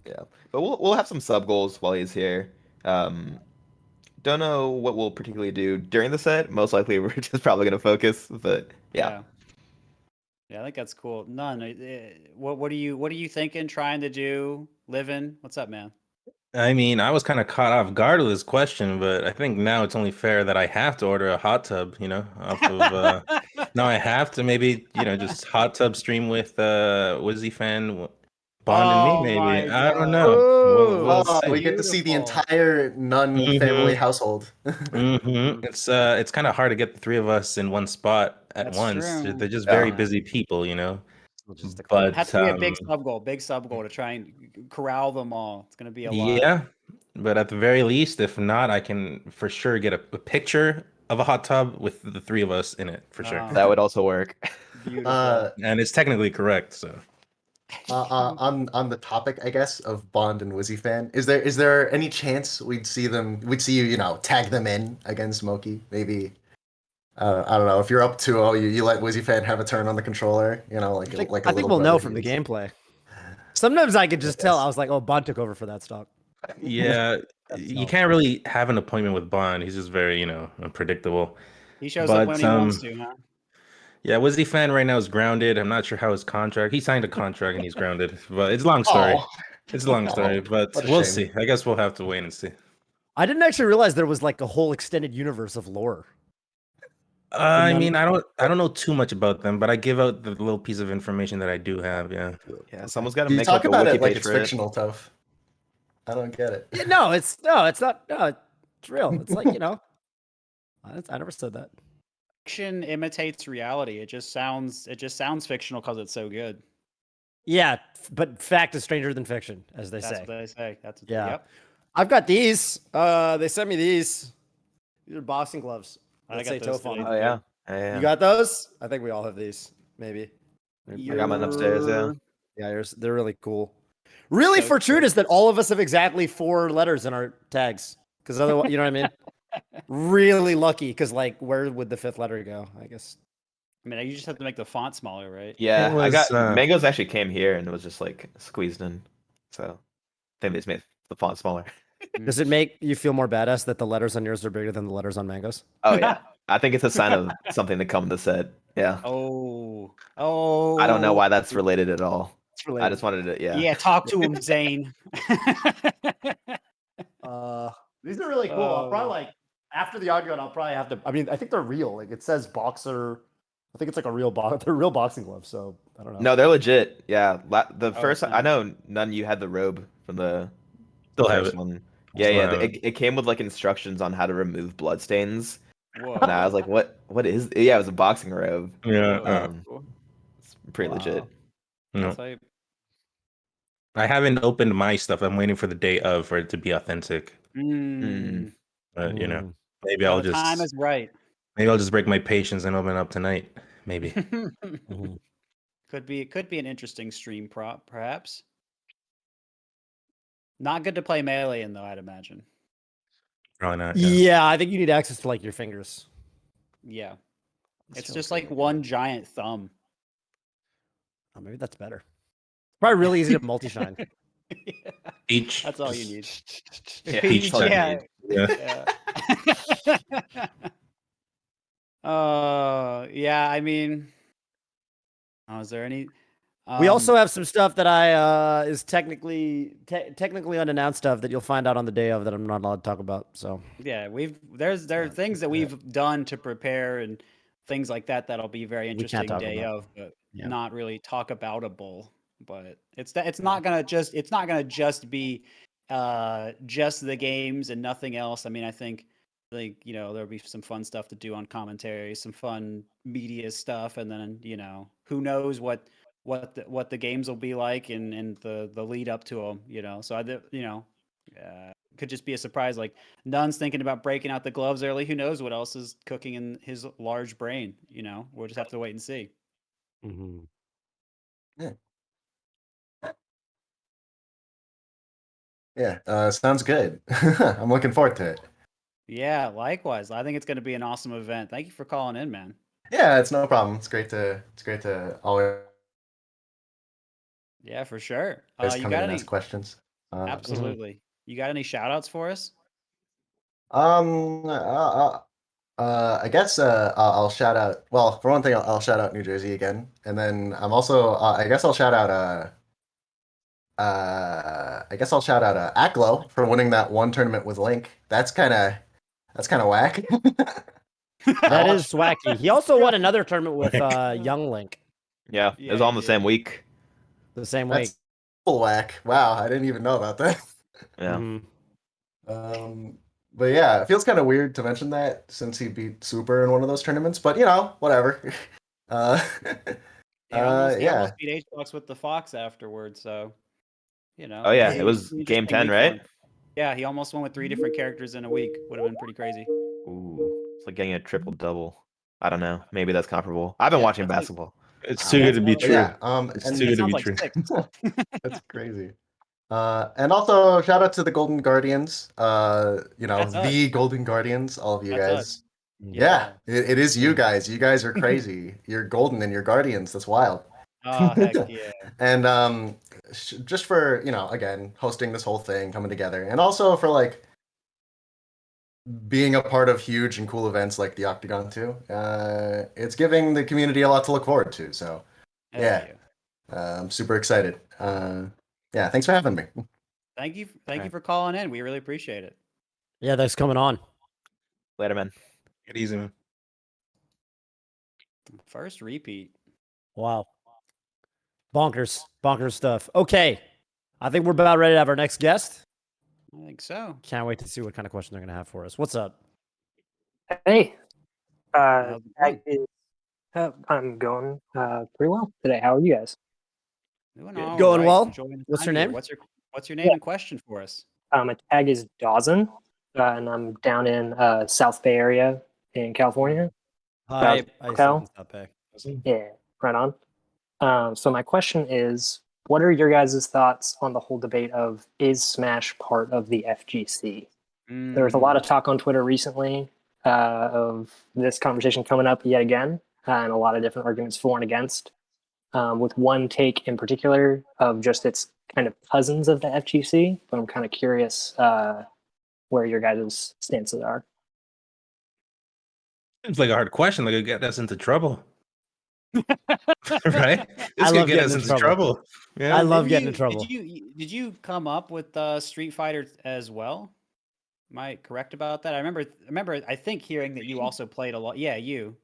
Yeah. But we'll have some sub goals while he's here. Don't know what we'll particularly do during the set. Most likely we're just probably gonna focus. But yeah. Yeah, I think that's cool. What are you thinking? Trying to do? Living? What's up, man? I mean, I was kind of caught off guard with this question, but I think now it's only fair that I have to order a hot tub, off of now I have to maybe, just hot tub stream with Wizzy fan Bond and me, my maybe. I don't God. know. We'll see. We get to see the Beautiful. entire N0ne family household. It's kind of hard to get the three of us in one spot at That's once. true. They're just very Yeah. busy people, Logistically. But Has to be a big sub goal to try and corral them all. It's gonna be a lot. yeah, but at the very least, if not, I can for sure get a picture of a hot tub with the three of us in it for sure. Oh, That would also work. beautiful. And it's technically correct. So On the topic, I guess, of Bond and Wizzy fan, is there any chance we'd see you, tag them in against Moki? Maybe I don't know. If you're up 2-0, you let Wizzy fan have a turn on the controller, like I think we'll know from the gameplay. Sometimes I could just tell. I was like, oh, Bond took over for that stock. yeah, you can't really have an appointment with Bond. He's just very, unpredictable. He shows up But, when he wants to, huh? Yeah, Wizzy fan right now is grounded. I'm not sure how his contract. He signed a contract and he's grounded. But it's a long story. Oh. It's a long story, but What a we'll shame. see. I guess we'll have to wait and see. I didn't actually realize there was like a whole extended universe of lore. I mean, I don't know too much about them, but I give out the little piece of information that I do have. Yeah. Yeah, someone's got to You make talk like a about wiki it like page it's for it. fictional, tough. I don't get it. Yeah, no, it's not. No, it's real. It's like I never said that. Fiction imitates reality. It just sounds fictional because it's so good. Yeah, but fact is stranger than fiction, as they That's say. what they say. That's what Yeah. Yep. I've got these. They sent me these. These are boxing gloves. I Let's got say those Tofon. today. Oh yeah. Yeah. You got those? I think we all have these. Maybe. I got mine upstairs. Yeah. Yeah, they're really cool. Really So fortuitous that all of us have exactly 4 letters in our tags. Because otherwise, you know what I mean? Really lucky. Because where would the 5th letter go? I guess. I mean, you just have to make the font smaller, right? Yeah, It I got was, mangoes actually came here and it was just like squeezed in. So I think they just made the font smaller. Does it make you feel more badass that the letters on yours are bigger than the letters on mangoes? Oh yeah. I think it's a sign of something to come in the set. Yeah. Oh. I don't know why that's related at all. It's related. I just wanted to Yeah, talk to him, Zain. These are really cool. I'll probably after the Octagon, I'll probably have to. I mean, I think they're real. Like it says boxer. I think it's like a real box. They're real boxing gloves. So I don't know. No, they're legit. Yeah. The first nice. I know none you had the robe from the Still have first it. one. Still Yeah. have It came with like instructions on how to remove bloodstains. Whoa. And I was like, what is? Yeah, it was a boxing robe. Yeah. It's pretty legit. No. That's hype. I haven't opened my stuff. I'm waiting for the day of for it to be authentic. But maybe I'll The time is right. maybe I'll just break my patience and open up tonight. Maybe. Could be an interesting stream prop, perhaps. Not good to play melee in though, I'd imagine. Probably not. Yeah, I think you need access to like your fingers. Yeah. That's It's what just I'm like thinking. one giant thumb. Oh, maybe that's better. Probably really easy to multi-shine. Each. That's all you need. Yeah, Peach that's all you yeah. need. Yeah, I mean, is there any? We also have some stuff that I is technically unannounced stuff that you'll find out on the day of that I'm not allowed to talk about. So yeah, there are things that we've done to prepare and things like that that'll be very interesting talk day about. of, but Yeah. not really talk aboutable. But it's not gonna just be just the games and nothing else. I mean, I think there'll be some fun stuff to do on commentary, some fun media stuff, and then who knows what the games will be like and the lead up to them. So could just be a surprise. Like N0ne's thinking about breaking out the gloves early. Who knows what else is cooking in his large brain? We'll just have to wait and see. Yeah, sounds good. I'm looking forward to it. Yeah, likewise. I think it's going to be an awesome event. Thank you for calling in, man. Yeah, it's no problem. It's great to always Yeah, for sure. come You in got and any? ask questions. Absolutely. You got any shout outs for us? I guess I'll shout out. Well, for one thing, I'll shout out New Jersey again, and then I'm also. I guess I'll shout out. Aklo for winning that one tournament with Link. That's kind of whack. that is swacky. He also won another tournament with Young Link Yeah, it was all in the same week. the same week. That's full whack. Wow, I didn't even know about that. Yeah. But yeah, it feels kind of weird to mention that since he beat Super in one of those tournaments. But whatever. He almost Yeah. beat HBox with the Fox afterwards. So, Oh yeah, it was interesting game week 10, for right? him. Yeah, he almost won with 3 different characters in a week. Would have been pretty crazy. Ooh. It's like getting a triple double. I don't know. Maybe that's comparable. I've been Yeah, watching that's like- basketball. It's Wow, too good that's to be crazy. true. Yeah, It's and too That good to sounds be like true. 6. that's crazy. And also shout out to the Golden Guardians. That's us. The Golden Guardians, all of you That's guys. us. Yeah, it is you Yeah. guys. You guys are crazy. You're golden and you're guardians. That's wild. Oh heck yeah. And just for again hosting this whole thing, coming together, and also for like being a part of huge and cool events like the Octagon too. It's giving the community a lot to look forward to. So Hell yeah. I'm super excited. Yeah, thanks for having me. Thank you Okay. for calling in. We really appreciate it. Yeah, thanks for coming on. Later, man. Get easy, man. First repeat. Wow. Bonkers stuff. Okay. I think we're about ready to have our next guest. I think so. Can't wait to see what kind of question they're going to have for us. What's up? Hey, How's it going? I'm going pretty well today. How are you guys? Doing Good. all Going right. well? Enjoying the What's time your here. name? What's your name and question for us? My tag is Dauzen, and I'm down in South Bay area in California. Hi. I Cal? South Bay. Yeah, right on. So my question is, what are your guys' thoughts on the whole debate of is Smash part of the FGC? There was a lot of talk on Twitter recently of this conversation coming up yet again, and a lot of different arguments for and against, with one take in particular of just its kind of cousins of the FGC. But I'm kind of curious where your guys' stances are. It's like a hard question. Like, it get us into trouble, right? This I could love get getting us in into trouble. Yeah. I love Didn't getting you- in trouble. Did you come up with Street Fighter as well? Am I correct about that? I remember. I think hearing that you also played a lot. Yeah, you.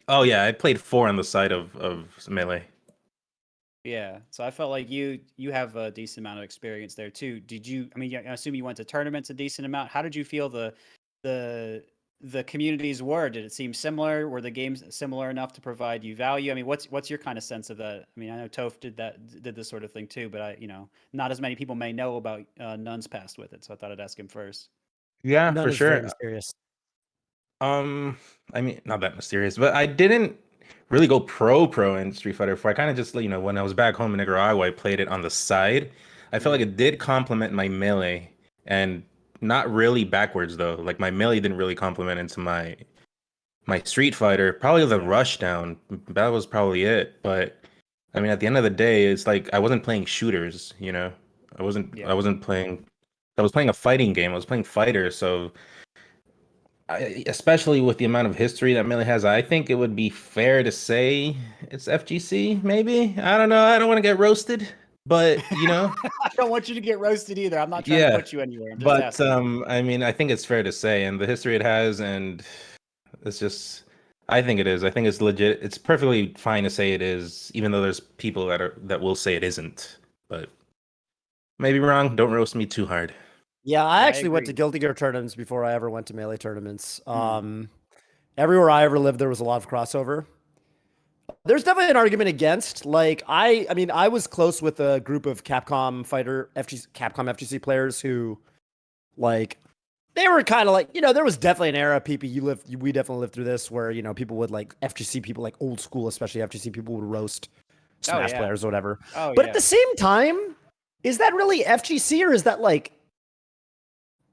Oh yeah, I played 4 on the side of Melee. Yeah. So I felt like you have a decent amount of experience there too. Did you? I mean, I assume you went to tournaments a decent amount. How did you feel the communities were? Did it seem similar? Were the games similar enough to provide you value? I mean, what's your kind of sense of that? I mean, I know Toph did this sort of thing too, but not as many people may know about N0ne's past with it. So I thought I'd ask him first. Yeah, None for is very sure. mysterious. I mean, not that mysterious, but I didn't really go pro in Street Fighter 4. I kind of just, when I was back home in Nicaragua, I played it on the side. I felt like it did complement my Melee, and not really backwards though. Like my Melee didn't really complement into my Street Fighter. Probably the Rushdown. That was probably it. But I mean, at the end of the day, it's like I wasn't playing shooters. I wasn't. Yeah. I wasn't playing. I was playing a fighting game. I was playing fighter. So, especially with the amount of history that Melee has, I think it would be fair to say it's FGC. Maybe, I don't know. I don't want to get roasted, but I don't want you to get roasted either. I'm not trying to Yeah, put you anywhere. I'm just but asking. I mean, I think it's fair to say, and the history it has, and it's just, I think it is. I think it's legit. It's perfectly fine to say it is, even though there's people that will say it isn't. But maybe wrong. Don't roast me too hard. Yeah, I I actually went to agree. Guilty Gear tournaments before I ever went to Melee tournaments. Everywhere I ever lived, there was a lot of crossover. There's definitely an argument against. I mean, I was close with a group of Capcom FGC players who, they were kind of there was definitely an era. We definitely lived through this where people would FGC people, old school, especially FGC people would roast Smash yeah. players or whatever. Oh, But yeah. at the same time, is that really FGC or is that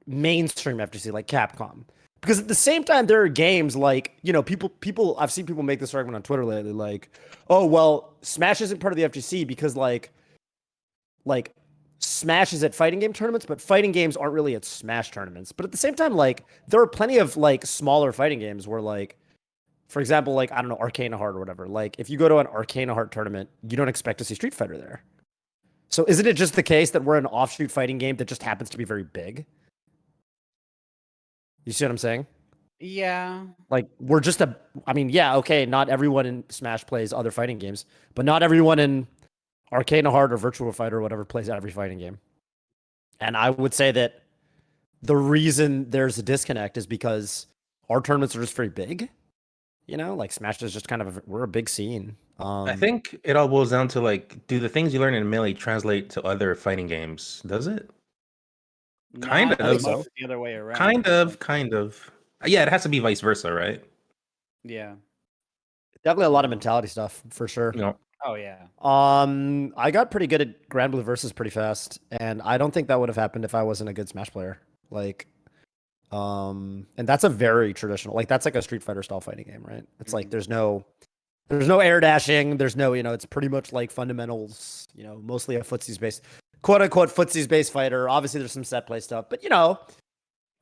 mainstream FGC like Capcom? Because at the same time, there are games people. I've seen people make this argument on Twitter lately, oh well, Smash isn't part of the FGC because Smash is at fighting game tournaments, but fighting games aren't really at Smash tournaments. But at the same time, there are plenty of smaller fighting games where for example, I don't know, Arcana Heart or whatever. If you go to an Arcana Heart tournament, you don't expect to see Street Fighter there. So isn't it just the case that we're an offshoot fighting game that just happens to be very big? You see what I'm saying? Yeah. We're just okay, not everyone in Smash plays other fighting games, but not everyone in Arcana Heart or Virtua Fighter or whatever plays every fighting game. And I would say that the reason there's a disconnect is because our tournaments are just very big. Smash is just we're a big scene. I think it all boils down to do the things you learn in Melee translate to other fighting games? Does it? Kind Not of. as much as the other way around. Kind of. Yeah, it has to be vice versa, right? Yeah. Definitely a lot of mentality stuff for sure. You know, Oh yeah. I got pretty good at Grand Blue versus pretty fast, and I don't think that would have happened if I wasn't a good Smash player. Like, and that's a very traditional, like that's like a Street Fighter style fighting game, right? It's like there's no air dashing, there's no, it's pretty much like fundamentals, mostly a footsies based, quote unquote footsies based fighter. Obviously, there's some set play stuff, but I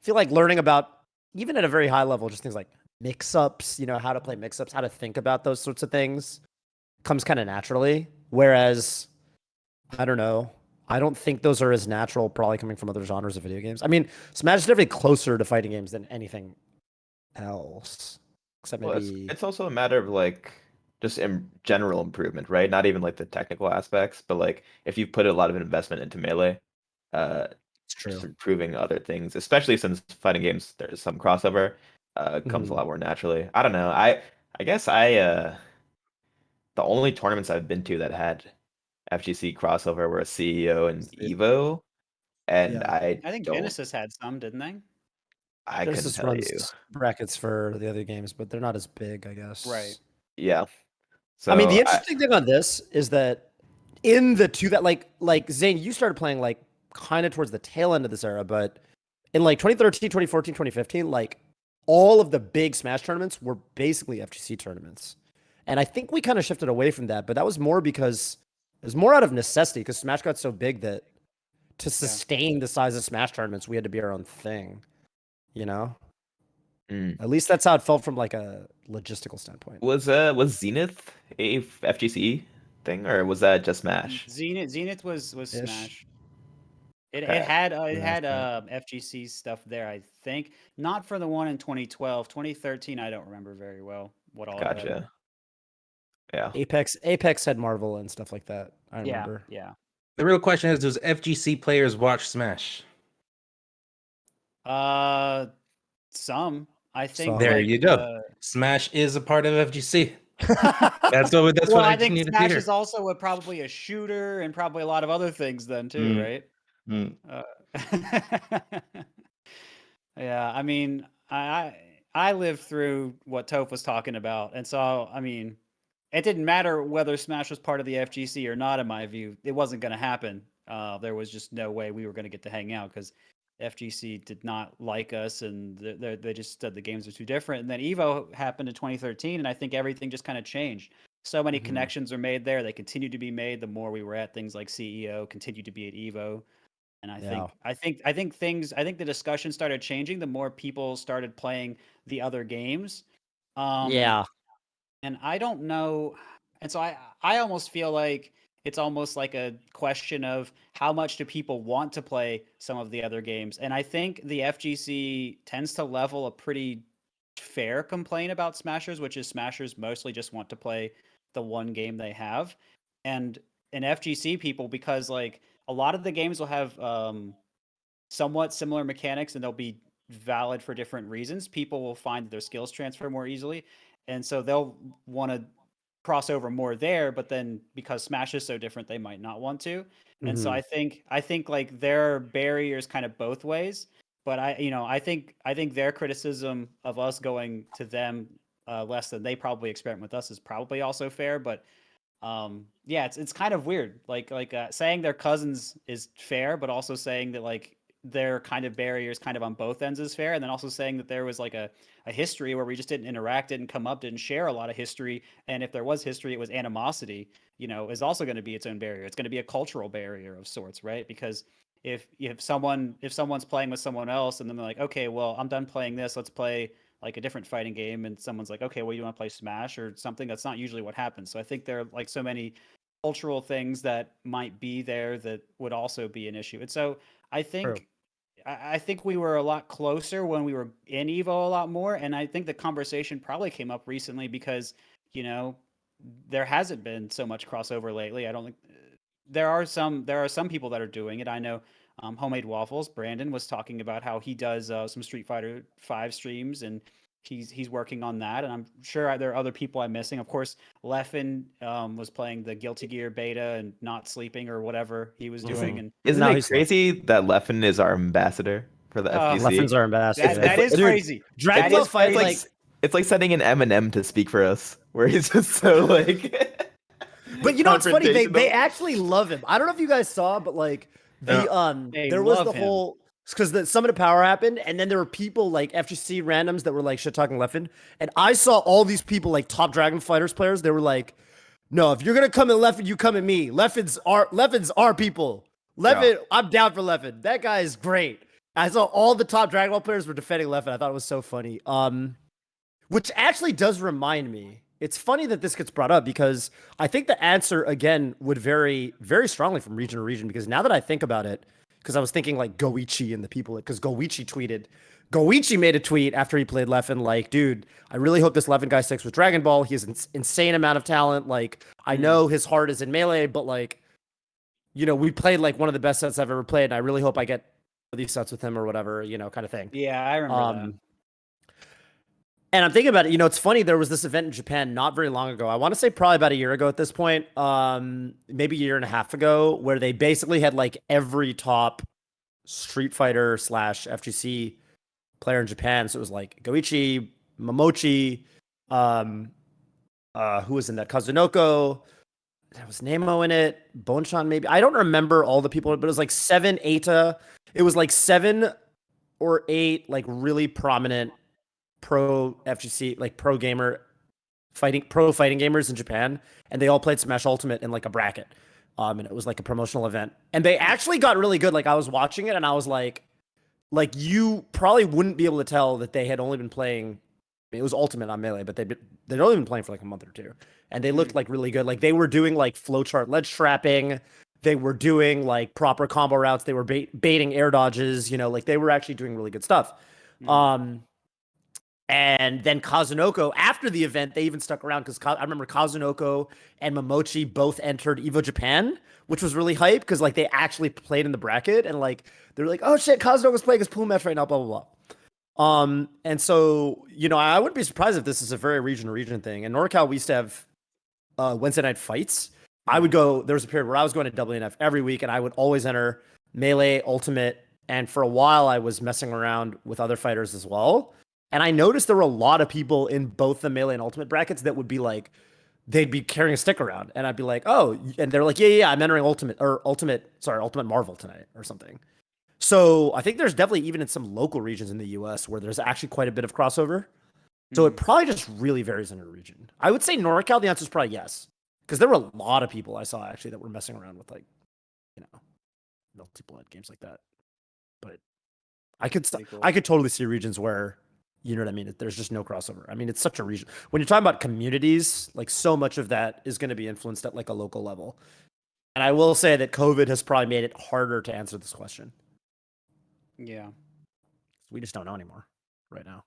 feel like learning about even at a very high level, just things like mix ups, how to play mix ups, how to think about those sorts of things comes kind of naturally. Whereas, I don't know. I don't think those are as natural, probably coming from other genres of video games. I mean, Smash is definitely closer to fighting games than anything else. Except Well, maybe it's also a matter of like just general improvement, right? Not even like the technical aspects, but like if you put a lot of investment into Melee, it's true. just improving other things, especially since fighting games there's some crossover, comes a lot more naturally. I don't know. I guess the only tournaments I've been to that had FGC crossover were CEO and Evo, and Yeah. I think Genesis had some, didn't they? I couldn't Genesis tell you. runs brackets for the other games, but they're not as big, I guess. Right. Yeah. So I mean, the interesting thing on this is that in the two that like Zain, you started playing like kind of towards the tail end of this era, but in like 2013, 2014, 2015, like all of the big Smash tournaments were basically FGC tournaments. And I think we kind of shifted away from that, but that was more because it was more out of necessity because Smash got so big that to sustain the size of Smash tournaments, we had to be our own thing, At least that's how it felt from like a logistical standpoint. Was Zenith a FGC thing, or was that just Smash? Zenith was Ish. Smash. It Okay. had Yeah, FGC stuff there, I think. Not for the one in 2012. 2013, I don't remember very well what all it had. Gotcha. Yeah. Apex had Marvel and stuff like that. I remember. Yeah. the real question is, does FGC players watch Smash? Some. I think Some. There like, you go. Smash is a part of FGC. That's well, what I I just think needed to Smash hear. is also probably a shooter and probably a lot of other things then too, right? Yeah, I mean, I lived through what Toph was talking about, and so I mean, it didn't matter whether Smash was part of the FGC or not. In my view, it wasn't going to happen. There was just no way we were going to get to hang out because FGC did not like us, and they just said the games are too different. And then Evo happened in 2013, and I think everything just kind of changed. So many connections are made there. They continue to be made the more we were at things like CEO, continued to be at Evo. And I think the discussion started changing the more people started playing the other games. Yeah. And I don't know, and so I almost feel like it's almost like a question of how much do people want to play some of the other games. And I think the FGC tends to level a pretty fair complaint about Smashers, which is Smashers mostly just want to play the one game they have. And in FGC people, because like a lot of the games will have somewhat similar mechanics and they'll be valid for different reasons, people will find that their skills transfer more easily. And so they'll want to cross over more there, but then because Smash is so different, they might not want to. And so I think like there are barriers kind of both ways. But I think their criticism of us going to them less than they probably experiment with us is probably also fair. But yeah, it's kind of weird. Like saying they're cousins is fair, but also saying that like their kind of barriers kind of on both ends is fair, and then also saying that there was like a history where we just didn't interact, didn't come up, didn't share a lot of history, and if there was history, it was animosity, is also going to be its own barrier. It's going to be a cultural barrier of sorts, right? Because if someone's playing with someone else and then they're like, okay, well, I'm done playing this, let's play like a different fighting game, and someone's like, okay, well, you want to play Smash or something, that's not usually what happens. So I think there are like so many cultural things that might be there that would also be an issue. And so I think we were a lot closer when we were in Evo a lot more, and I think the conversation probably came up recently because there hasn't been so much crossover lately. I don't think there are some people that are doing it. I know Homemade Waffles, Brandon was talking about how he does some Street Fighter 5 streams, and he's working on that, and I'm sure there are other people I'm missing. Of course, Leffen was playing the Guilty Gear beta and not sleeping or whatever he was doing. And Isn't it crazy that Leffen is our ambassador? for the Oh, FGC. Leffins are ambassadors. that is Dude, crazy. Dragon That Ball is fights crazy. like It's like sending an Eminem to speak for us, where he's just so like. But you know what's funny? They confrontational. actually love him. I don't know if you guys saw, but like They there was love the him. whole because the Summit of Power happened, and then there were people like FGC randoms that were like shit talking Leffen, and I saw all these people like top Dragon Fighters players. They were like, "No, if you're gonna come at Leffen, you come at me. Leffen's our people. Leffen, I'm down for Leffen. That guy is great." I saw all the top Dragon Ball players were defending Leffen. I thought it was so funny. Which actually does remind me. It's funny that this gets brought up because I think the answer again would vary very strongly from region to region. Because now that I think about it, because I was thinking like Goichi and the people, because Goichi made a tweet after he played Leffen, like, dude, I really hope this Leffen guy sticks with Dragon Ball. He has an insane amount of talent. Like, I know his heart is in Melee, but like, you know, we played like one of the best sets I've ever played, and I really hope I get these sets with him or whatever, you know, kind of thing. Yeah, I remember that. And I'm thinking about it, you know, it's funny, there was this event in Japan not very long ago. I want to say probably about a year ago at this point, maybe a year and a half ago, where they basically had like every top Street Fighter / FGC player in Japan. So it was like Goichi, Momochi, who was in that? Kazunoko. There was Nemo in it, Bonchan maybe. I don't remember all the people, but it was like 7 Eta. It was like 7 or 8 like really prominent pro FGC, like pro fighting gamers in Japan, and they all played Smash Ultimate in like a bracket. And it was like a promotional event. And they actually got really good. Like I was watching it and I was like you probably wouldn't be able to tell that they had only been playing. It was Ultimate on Melee, but they'd only been playing for like a month or two. And they looked like really good. Like they were doing like flowchart ledge trapping. They were doing like proper combo routes. They were baiting air dodges, you know, like they were actually doing really good stuff. And then Kazunoko, after the event, they even stuck around because I remember Kazunoko and Momochi both entered Evo Japan, which was really hype because like they actually played in the bracket and like they're like, oh shit, Kazunoko's playing his pool match right now, blah blah blah. And so you know, I wouldn't be surprised if this is a very region to region thing. In NorCal, we used to have Wednesday night fights. I would go. There was a period where I was going to WNF every week, and I would always enter Melee, Ultimate, and for a while I was messing around with other fighters as well. And I noticed there were a lot of people in both the Melee and Ultimate brackets that would be like, they'd be carrying a stick around. And I'd be like, oh, and they're like, yeah, I'm entering Ultimate Marvel tonight or something. So I think there's definitely, even in some local regions in the US, where there's actually quite a bit of crossover. So it probably just really varies in a region. I would say NorCal, the answer is probably yes. Because there were a lot of people I saw actually that were messing around with like, you know, multi-blood games like that. But I could totally see regions where, you know what I mean? There's just no crossover. I mean, it's such a region. When you're talking about communities, like so much of that is going to be influenced at like a local level. And I will say that COVID has probably made it harder to answer this question. Yeah. We just don't know anymore right now.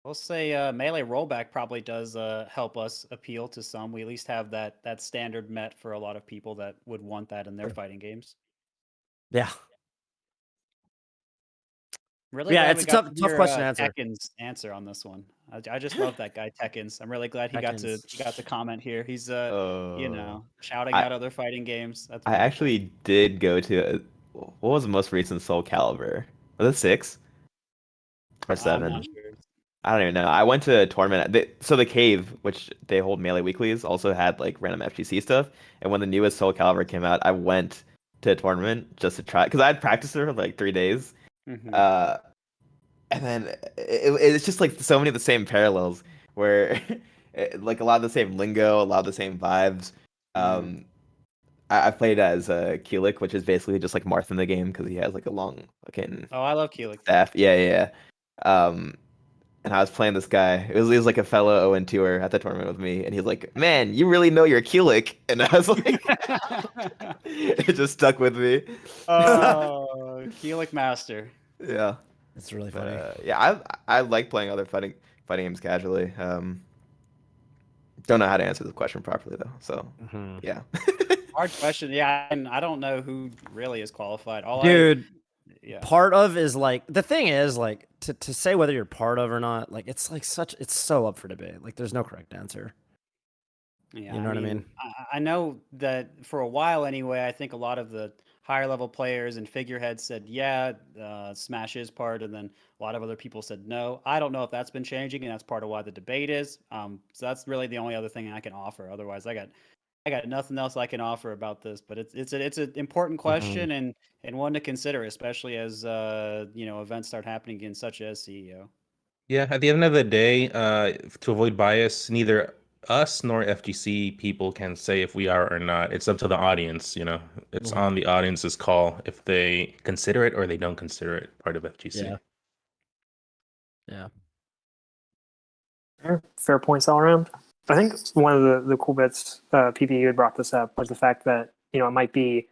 We'll say Melee rollback probably does help us appeal to some. We at least have that standard met for a lot of people that would want that in their fighting games. Yeah. Really? Yeah, glad it's we a got tough your, question to answer. Tekken's answer on this one. I just love that guy Tekkens. I'm really glad he got to comment here. He's you know, shouting out other fighting games. That's I pretty actually did go to what was the most recent Soul Calibur? Was it 6 or cool. I'm 7? not sure. I don't even know. I went to a tournament. So the Cave, which they hold Melee weeklies, also had like random FGC stuff. And when the newest Soul Calibur came out, I went to a tournament just to try, because I had practiced it for like 3 days. And then it's just like so many of the same parallels where like a lot of the same lingo, a lot of the same vibes. I played as Keelik, which is basically just like Marth in the game because he has like a long fucking I love Keelik. staff. Yeah. And I was playing this guy. It was like a fellow 0-2er at the tournament with me, and he's like, "Man, you really know your Keelik." And I was like, it just stuck with me. Oh, Keelik master. Yeah, it's really funny. Yeah, I like playing other fighting games casually. Don't know how to answer the question properly though. So yeah. Hard question. Yeah, and I don't know who really is qualified. Part of is like, the thing is like to say whether you're part of or not, like it's so up for debate. Like there's no correct answer. Yeah, you know what I mean? I know that for a while anyway, I think a lot of the higher level players and figureheads said, yeah, Smash is part, and then a lot of other people said no. I don't know if that's been changing, and that's part of why the debate is. So that's really the only other thing I can offer. Otherwise, I got nothing else I can offer about this. But it's an important question and one to consider, especially as events start happening again, such as CEO. Yeah, at the end of the day, to avoid bias, neither us nor FGC people can say if we are or not. It's up to the audience, It's on the audience's call if they consider it or they don't consider it part of FGC. Yeah. Fair points all around. I think one of the cool bits, PPU had brought this up, was the fact that, it might be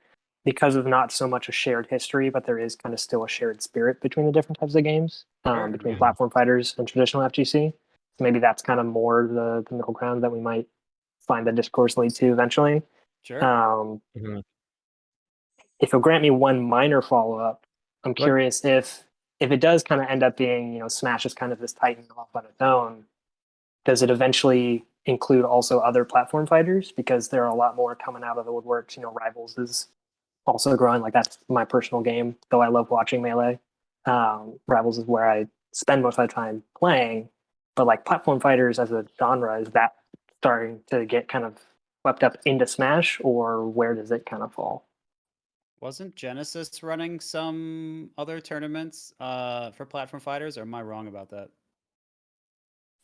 because of not so much a shared history, but there is kind of still a shared spirit between the different types of games, between platform fighters and traditional FGC. So maybe that's kind of more the middle ground that we might find the discourse lead to eventually. Sure. If you'll grant me one minor follow-up, I'm curious if it does kind of end up being, Smash is kind of this titan off on its own, does it eventually include also other platform fighters? Because there are a lot more coming out of the woodworks. Rivals is also growing. Like, that's my personal game, though I love watching Melee. Rivals is where I spend most of my time playing. But like platform fighters as a genre, is that starting to get kind of swept up into Smash, or where does it kind of fall? Wasn't Genesis running some other tournaments for platform fighters, or am I wrong about that?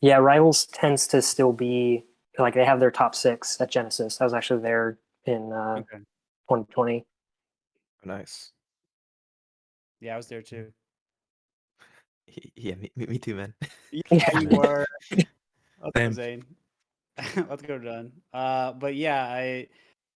Yeah, Rivals tends to still be like they have their top 6 at Genesis. I was actually there in 2020. Nice. Yeah, I was there too. Yeah, me too, man. Yeah, you were. Let's go, Same. Zain. Let's go, done. But yeah,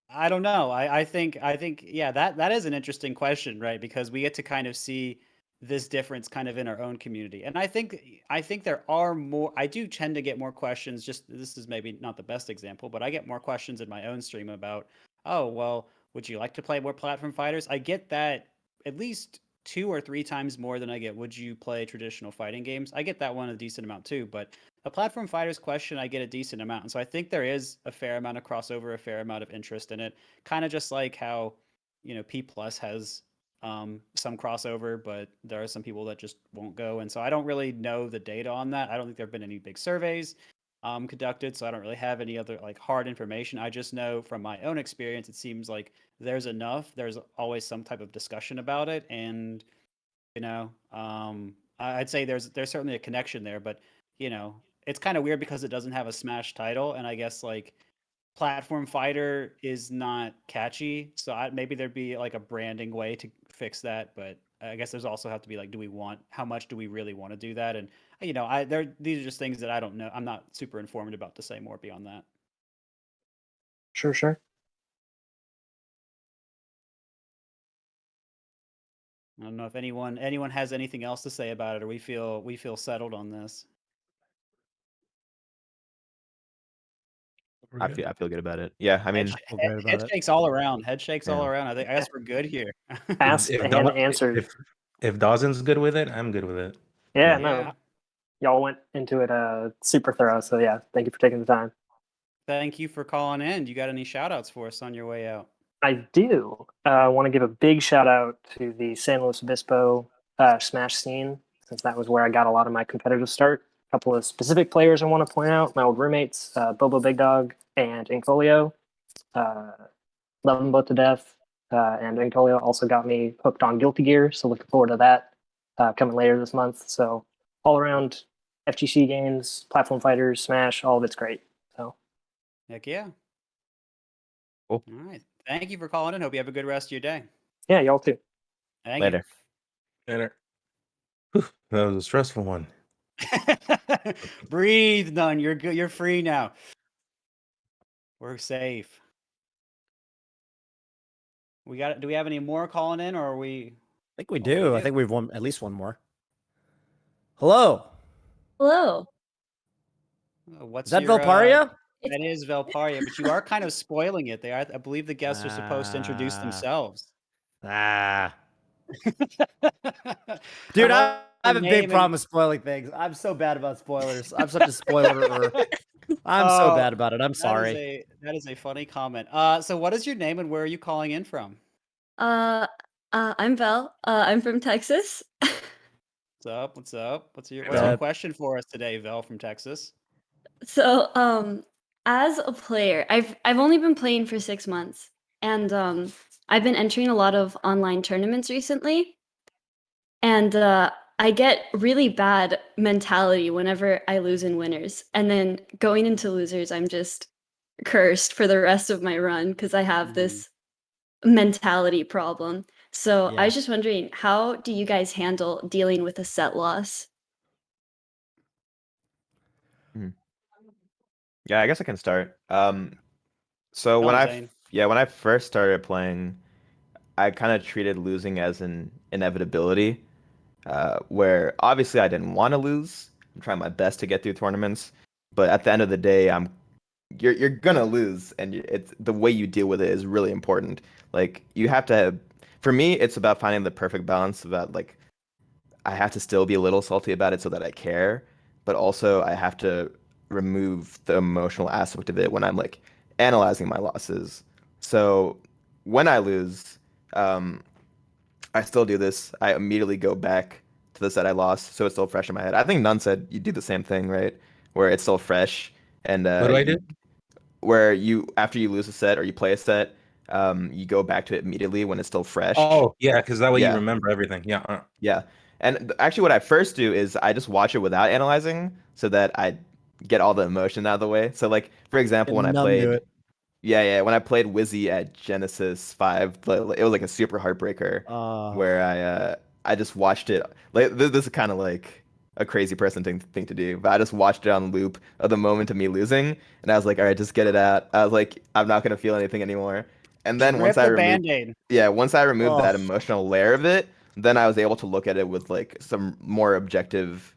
I don't know. I think yeah, that is an interesting question, right? Because we get to kind of see this difference kind of in our own community. And I think there are more. I do tend to get more questions. Just this is maybe not the best example, but I get more questions in my own stream about, oh, well, would you like to play more platform fighters? I get that at least 2 or 3 times more than I get, would you play traditional fighting games? I get that one a decent amount too, but a platform fighters question, I get a decent amount. And so I think there is a fair amount of crossover, a fair amount of interest in it. Kind of just like how, P Plus has some crossover, but there are some people that just won't go. And so I don't really know the data on that. I don't think there have been any big surveys conducted, so I don't really have any other like hard information. I just know from my own experience, it seems like there's enough. There's always some type of discussion about it, and I'd say there's certainly a connection there, but it's kind of weird because it doesn't have a Smash title, and I guess like platform fighter is not catchy, so maybe there'd be like a branding way to fix that. But I guess there's also have to be like, how much do we really want to do that? And these are just things that I don't know. I'm not super informed about to say more beyond that. Sure. I don't know if anyone has anything else to say about it, or we feel settled on this. I feel good about it. Yeah, I mean, Head shakes all around. Head shakes all around. I guess we're good here. Asked and answered. If Dauzen's good with it, I'm good with it. Yeah, no. Y'all went into it super thorough, so yeah, thank you for taking the time. Thank you for calling in. You got any shout outs for us on your way out? I do. I want to give a big shout out to the San Luis Obispo Smash scene, since that was where I got a lot of my competitive start. A couple of specific players I want to point out: my old roommates, Bobo Big Dog and Incolio. Love them both to death. And Incolio also got me hooked on Guilty Gear, so looking forward to that coming later this month. So all around FGC games, platform fighters, Smash, all of it's great. So heck yeah. Cool. All right. Thank you for calling in. Hope you have a good rest of your day. Yeah, y'all too. Thank Later. Whew, that was a stressful one. Breathe, N0ne. You're good. You're free now. We're safe. Do we have any more calling in, or are we? I think we do. I think we've won at least one more. Hello. Hello. What's Is that your, Velparia? That is Velparia, but you are kind of spoiling it there. I believe the guests are supposed to introduce themselves. Dude, I have a big problem with spoiling things. I'm so bad about spoilers. I'm such a spoiler. I'm so bad about it. I'm sorry. That is a funny comment. So what is your name and where are you calling in from? I'm Val. I'm from Texas. What's up? What's up? What's your up? question for us today, Vel from Texas? So, as a player, I've only been playing for 6 months, and I've been entering a lot of online tournaments recently, and I get really bad mentality whenever I lose in winners, and then going into losers, I'm just cursed for the rest of my run because I have this mentality problem. So I Yeah. was just wondering, how do you guys handle dealing with a set loss? Yeah, I guess I can start. So Go when on, I Zane. when I first started playing, I kind of treated losing as an inevitability, where obviously I didn't want to lose. I'm trying my best to get through tournaments, but at the end of the day, you're gonna lose, and it's the way you deal with it is really important. Like you have to, for me, it's about finding the perfect balance. About like I have to still be a little salty about it so that I care, but also I have to remove the emotional aspect of it when I'm like analyzing my losses. So when I lose, um, I still do this. I immediately go back to the set I lost, so it's still fresh in my head. I think N0ne said you do the same thing, right? Where it's still fresh, and What do I do? where you after you lose a set or you play a set, you go back to it immediately when it's still fresh. Oh, yeah, because that way you Yeah. remember everything. Yeah. Yeah. And actually, what I first do is I just watch it without analyzing so that I get all the emotion out of the way. So, like, for example, when I Numb to played, it. yeah, when I played Wizzy at Genesis 5, it was like a super heartbreaker where I just watched it. Like, this is kind of like a crazy person thing to do, but I just watched it on loop of the moment of me losing, and I was like, all right, just get it out. I was like, I'm not gonna feel anything anymore. And then Rip the Band-Aid. once I removed that Ugh. emotional layer of it, then I was able to look at it with like some more objective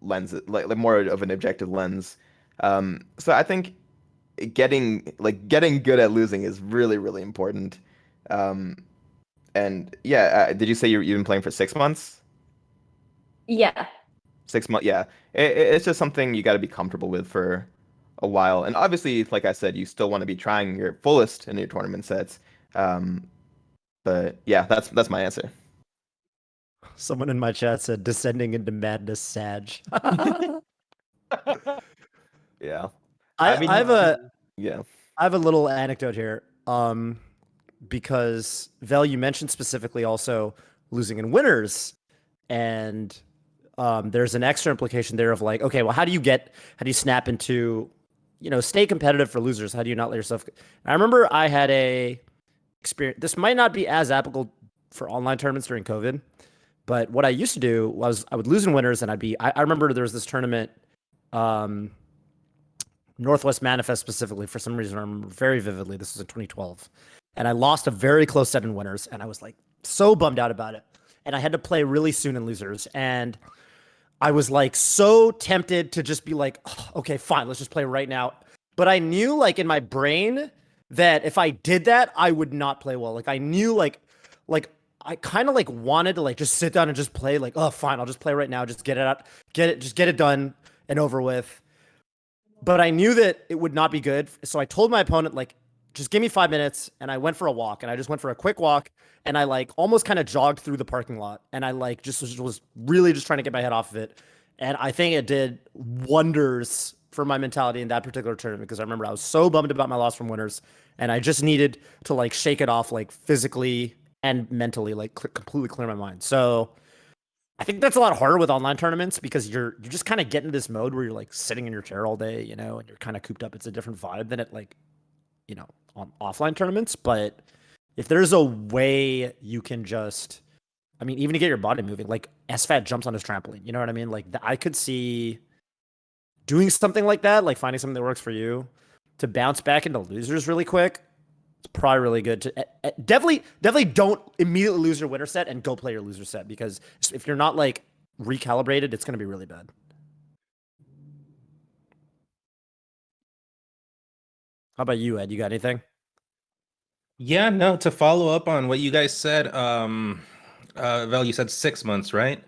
lenses, like more of an objective lens. So I think getting good at losing is really, really important. Um, and yeah, did you say you've been playing for 6 months? Yeah. 6 months, yeah. It's just something you got to be comfortable with for a while. And obviously, like I said, you still want to be trying your fullest in your tournament sets. Um, but yeah, that's my answer. Someone in my chat said descending into madness, Sag. Yeah. I have a Yeah. I have a little anecdote here. Because Vel, you mentioned specifically also losing in winners, and there's an extra implication there of like, okay, well, how do you snap into, stay competitive for losers? How do you not let yourself? I remember I had a experience. This might not be as applicable for online tournaments during COVID, but what I used to do was I would lose in winners, and I remember there was this tournament, Northwest Manifest specifically, for some reason I remember very vividly. This was in 2012. And I lost a very close set in winners, and I was like so bummed out about it. And I had to play really soon in losers. And I was like so tempted to just be like, oh, okay, fine, let's just play right now. But I knew like in my brain that if I did that, I would not play well. Like I knew like I kind of like wanted to like just sit down and just play like, oh, fine, I'll just play right now. Just get it out, just get it done and over with. But I knew that it would not be good. So I told my opponent, like, just give me 5 minutes. And I went for a walk, and I just went for a quick walk, and I like almost kind of jogged through the parking lot. And I like just was really just trying to get my head off of it. And I think it did wonders for my mentality in that particular tournament, because I remember I was so bummed about my loss from winners, and I just needed to like shake it off, like physically and mentally, like completely clear my mind. So I think that's a lot harder with online tournaments because you're just kind of getting into this mode where you're like sitting in your chair all day, and you're kind of cooped up. It's a different vibe than it like, on offline tournaments. But if there's a way you can just, I mean, even to get your body moving, like SFAT jumps on his trampoline, you know what I mean? Like I could see doing something like that, like finding something that works for you to bounce back into losers really quick. It's probably really good to definitely don't immediately lose your winner set and go play your loser set, because if you're not like recalibrated, it's going to be really bad. How about you, Ed? You got anything? Yeah, no, to follow up on what you guys said, Val, you said 6 months, right?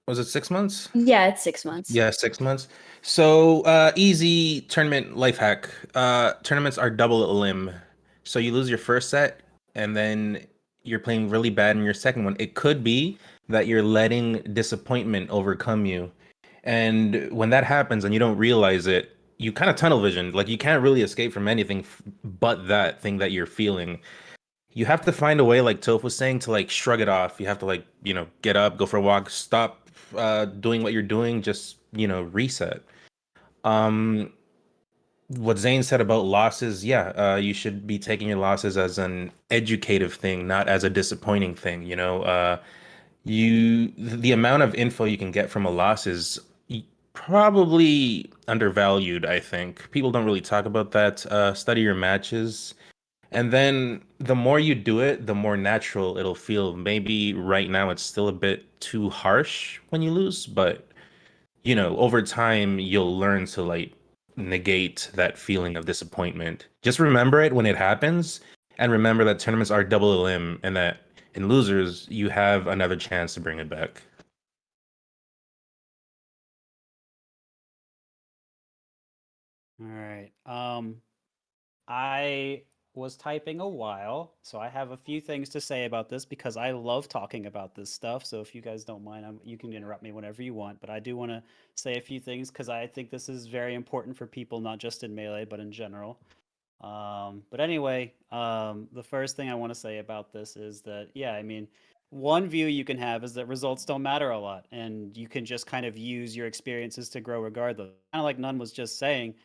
Was it 6 months? Yeah, it's 6 months. Yeah, 6 months. So easy tournament life hack. Tournaments are double limb. So you lose your first set and then you're playing really bad in your second one. It could be that you're letting disappointment overcome you. And when that happens and you don't realize it, you kind of tunnel vision. Like you can't really escape from anything but that thing that you're feeling. You have to find a way, like Toph was saying, to like shrug it off. You have to like, get up, go for a walk, stop doing what you're doing, just, reset. Um, what Zain said about losses, yeah, you should be taking your losses as an educative thing, not as a disappointing thing. The amount of info you can get from a loss is probably undervalued. I think people don't really talk about that. Study your matches, and then the more you do it, the more natural it'll feel. Maybe right now it's still a bit too harsh when you lose, but over time you'll learn to like negate that feeling of disappointment. Just remember it when it happens, and remember that tournaments are double elim, and that in losers you have another chance to bring it back. All right. I was typing a while, so I have a few things to say about this because I love talking about this stuff. So if you guys don't mind, you can interrupt me whenever you want. But I do want to say a few things because I think this is very important for people, not just in Melee, but in general. But anyway, the first thing I want to say about this is that, yeah, I mean, one view you can have is that results don't matter a lot, and you can just kind of use your experiences to grow regardless. Kind of like N0ne was just saying,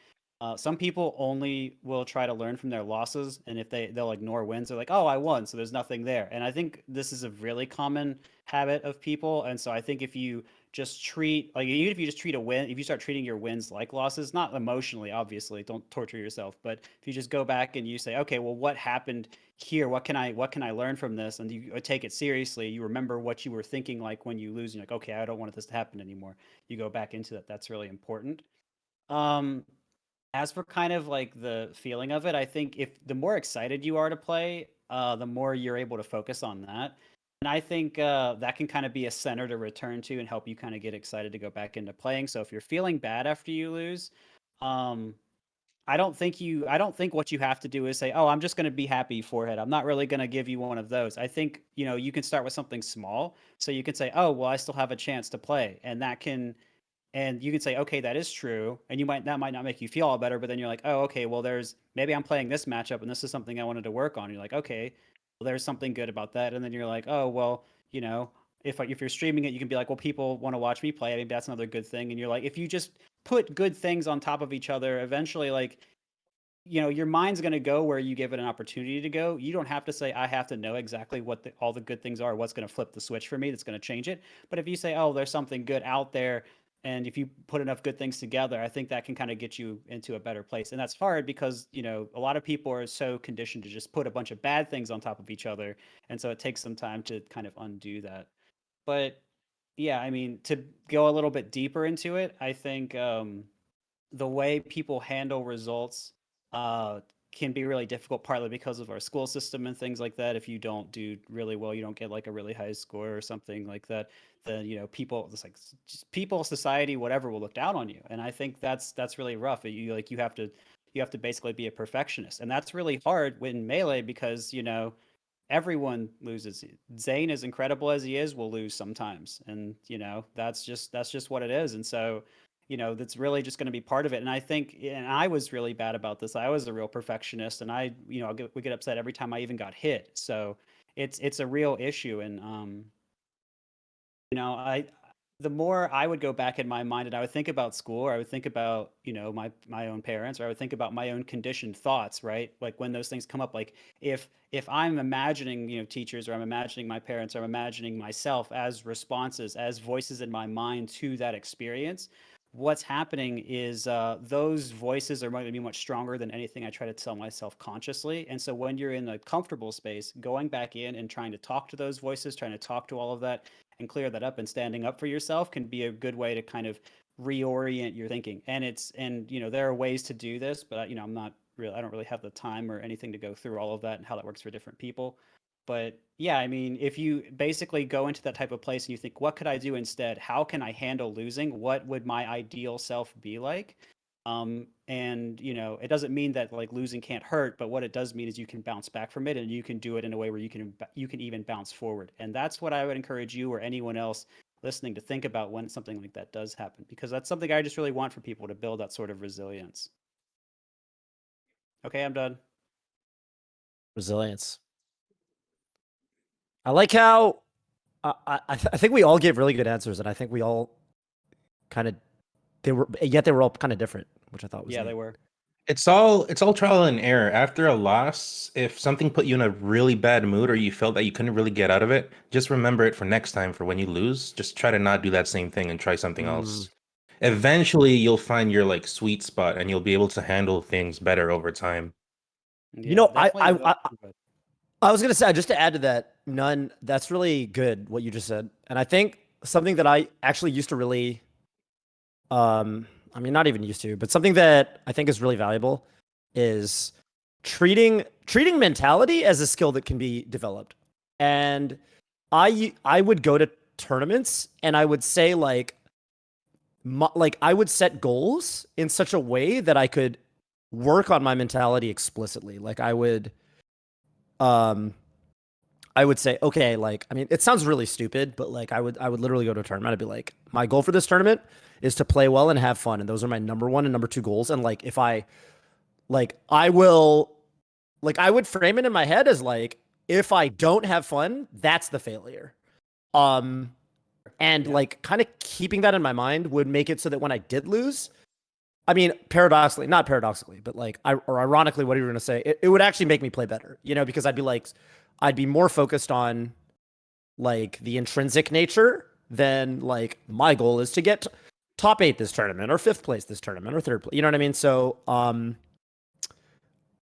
some people only will try to learn from their losses, and if they'll ignore wins, they're like, "Oh, I won, so there's nothing there." And I think this is a really common habit of people, and so I think if you just treat like even if you just treat a win, if you start treating your wins like losses, not emotionally, obviously, don't torture yourself, but if you just go back and you say, "Okay, well, what happened here? What can I learn from this?" And you take it seriously, you remember what you were thinking like when you lose, and you're like, "Okay, I don't want this to happen anymore." You go back into that. That's really important. Um, as for kind of like the feeling of it, I think if the more excited you are to play, the more you're able to focus on that. And I think that can kind of be a center to return to and help you kind of get excited to go back into playing. So if you're feeling bad after you lose, um, I don't think what you have to do is say, "Oh, I'm just going to be happy forehead. I'm not really going to give you one of those." I think, you can start with something small. So you can say, "Oh, well, I still have a chance to play." And you can say, okay, that is true, and that might not make you feel all better, but then you're like, oh, okay, well, maybe I'm playing this matchup, and this is something I wanted to work on. You're like, okay, well, there's something good about that, and then you're like, oh, well, if you're streaming it, you can be like, well, people want to watch me play. I mean, that's another good thing, and you're like, if you just put good things on top of each other, eventually, like, your mind's going to go where you give it an opportunity to go. You don't have to say, I have to know exactly what all the good things are, what's going to flip the switch for me that's going to change it. But if you say, oh, there's something good out there, and if you put enough good things together, I think that can kind of get you into a better place. And that's hard because, a lot of people are so conditioned to just put a bunch of bad things on top of each other. And so it takes some time to kind of undo that. But yeah, I mean, to go a little bit deeper into it, I think the way people handle results uh, can be really difficult, partly because of our school system and things like that. If you don't do really well, you don't get like a really high score or something like that, then people, it's like just people, society, whatever, will look down on you. And I think that's really rough. You have to basically be a perfectionist, and that's really hard when Melee because everyone loses. Zain, as incredible as he is, will lose sometimes, and that's just what it is. And so, that's really just going to be part of it. And I think, and I was really bad about this. I was a real perfectionist, and we get upset every time I even got hit. So it's a real issue, and I the more I would go back in my mind and I would think about school, or I would think about, my own parents, or I would think about my own conditioned thoughts, right? Like when those things come up, like if I'm imagining, teachers, or I'm imagining my parents, or I'm imagining myself as responses, as voices in my mind to that experience, what's happening is those voices are going to be much stronger than anything I try to tell myself consciously. And so when you're in a comfortable space, going back in and trying to talk to those voices, trying to talk to all of that, and clear that up, and standing up for yourself can be a good way to kind of reorient your thinking. And there are ways to do this, but I don't really have the time or anything to go through all of that and how that works for different people. But yeah, I mean, if you basically go into that type of place and you think, what could I do instead? How can I handle losing? What would my ideal self be like? And it doesn't mean that like losing can't hurt, but what it does mean is you can bounce back from it, and you can do it in a way where you can even bounce forward. And that's what I would encourage you or anyone else listening to think about when something like that does happen, because that's something I just really want for people to build that sort of resilience. Okay, I'm done. Resilience. I like how I think we all gave really good answers, and I think we all kind of they were all kind of different, which I thought was Yeah, neat. they were. It's all trial and error. After a loss, if something put you in a really bad mood or you felt that you couldn't really get out of it, just remember it for next time for when you lose. Just try to not do that same thing and try something else. Eventually you'll find your like sweet spot and you'll be able to handle things better over time. Yeah, I was gonna say, just to add to that, N0ne, that's really good what you just said, and I think something that I actually used to really, I mean, not even used to, but something that I think is really valuable is treating mentality as a skill that can be developed. And I would go to tournaments and I would say like I would set goals in such a way that I could work on my mentality explicitly. Like I would say, okay, like, I mean, it sounds really stupid, but like I would literally go to a tournament. I'd be like, my goal for this tournament is to play well and have fun. And those are my number 1 and number 2 goals. And like, if I would frame it in my head as like, if I don't have fun, that's the failure. And like kind of keeping that in my mind would make it so that when I did lose, I mean, not paradoxically, but like, or ironically, what you were going to say, it would actually make me play better, because I'd be more focused on like the intrinsic nature than like my goal is to get top 8 this tournament or 5th place this tournament or 3rd place. You know what I mean? So,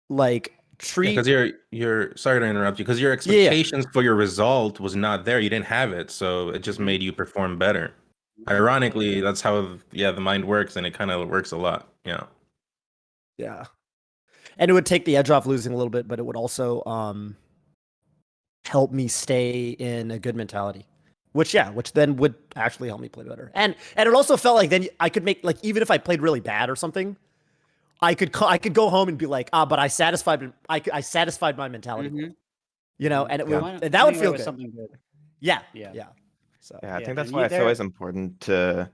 like because you're sorry to interrupt you, because your expectations for your result was not there. You didn't have it, so it just made you perform better. Ironically, that's how the mind works, and it kind of works a lot. Yeah, and it would take the edge off losing a little bit, but it would also help me stay in a good mentality, which then would actually help me play better. And it also felt like then I could make, like, even if I played really bad or something, I could go home and be like, but I satisfied my mentality goal, and that would feel good. Something good. Yeah. So I think that's why it's always important to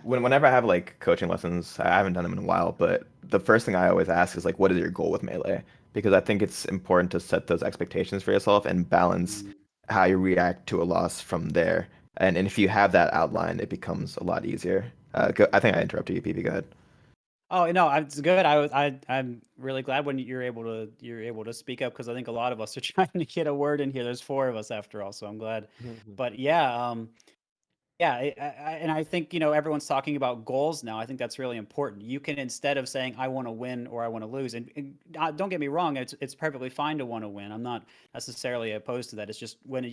whenever I have like coaching lessons. I haven't done them in a while, but the first thing I always ask is like, what is your goal with Melee? Because I think it's important to set those expectations for yourself and balance how you react to a loss from there. And if you have that outline, it becomes a lot easier. I think I interrupted you, PP. Go ahead. Oh no, it's good. I'm really glad when you're able to speak up, because I think a lot of us are trying to get a word in here. There's 4 of us after all, so I'm glad. But and I think everyone's talking about goals now. I think that's really important. You can, instead of saying I want to win or I want to lose, and don't get me wrong, it's perfectly fine to want to win. I'm not necessarily opposed to that. It's just when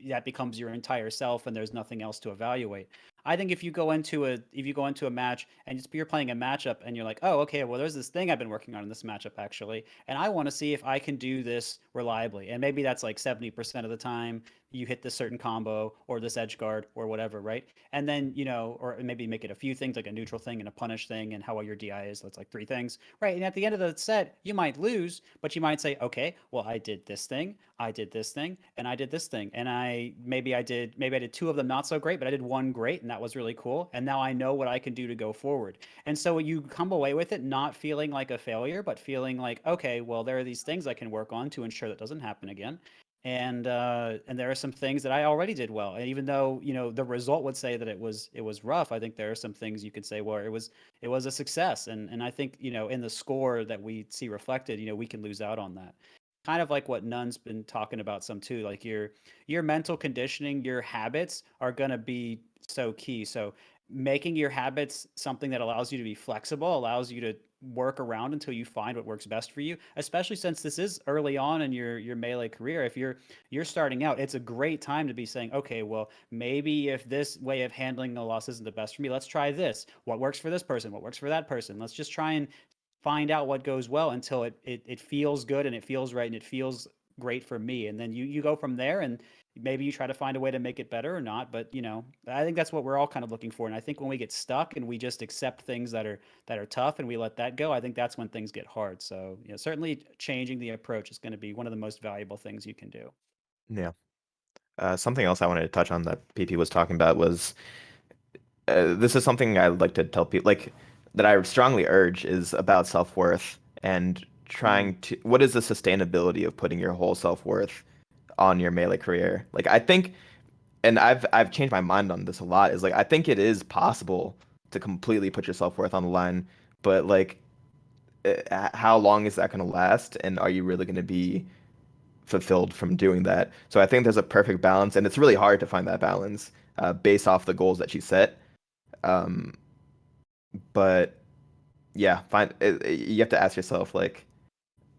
that becomes your entire self and there's nothing else to evaluate. I think if you go into a match and you're playing a matchup and you're like, oh, okay, well, there's this thing I've been working on in this matchup actually, and I want to see if I can do this reliably. And maybe that's like 70% of the time you hit this certain combo or this edge guard or whatever, right? And then, or maybe make it a few things, like a neutral thing and a punish thing and how well your DI is. That's like 3 things, right? And at the end of the set, you might lose, but you might say, okay, well, I did this thing, I did this thing, and I did this thing. And maybe I did 2 of them not so great, but I did 1 great, and that was really cool. And now I know what I can do to go forward. And so you come away with it not feeling like a failure, but feeling like, okay, well, there are these things I can work on to ensure that doesn't happen again. And there are some things that I already did well. And even though the result would say that it was rough, I think there are some things you could say, well, it was a success. And I think in the score that we see reflected, we can lose out on that. Kind of like what N0ne's been talking about some too. Like your mental conditioning, your habits are gonna be so key. So making your habits something that allows you to be flexible, allows you to work around until you find what works best for you, especially since this is early on in your Melee career. If you're starting out, it's a great time to be saying, okay, well, maybe if this way of handling the loss isn't the best for me, let's try this. What works for this person? What works for that person? Let's just try and find out what goes well until it feels good and it feels right and it feels great for me. And then you go from there, and maybe you try to find a way to make it better or not. But I think that's what we're all kind of looking for. And I think when we get stuck and we just accept things that are tough and we let that go, I think that's when things get hard. So certainly changing the approach is going to be one of the most valuable things you can do. Yeah. Something else I wanted to touch on that PP was talking about was this is something I would like to tell people, like, that I strongly urge is about self-worth and trying to, what is the sustainability of putting your whole self-worth on your Melee career? Like, I think, and I've changed my mind on this a lot, is like, I think it is possible to completely put your self-worth on the line, but like, how long is that going to last? And are you really going to be fulfilled from doing that? So I think there's a perfect balance, and it's really hard to find that balance based off the goals that you set. Um, but yeah, you have to ask yourself, like,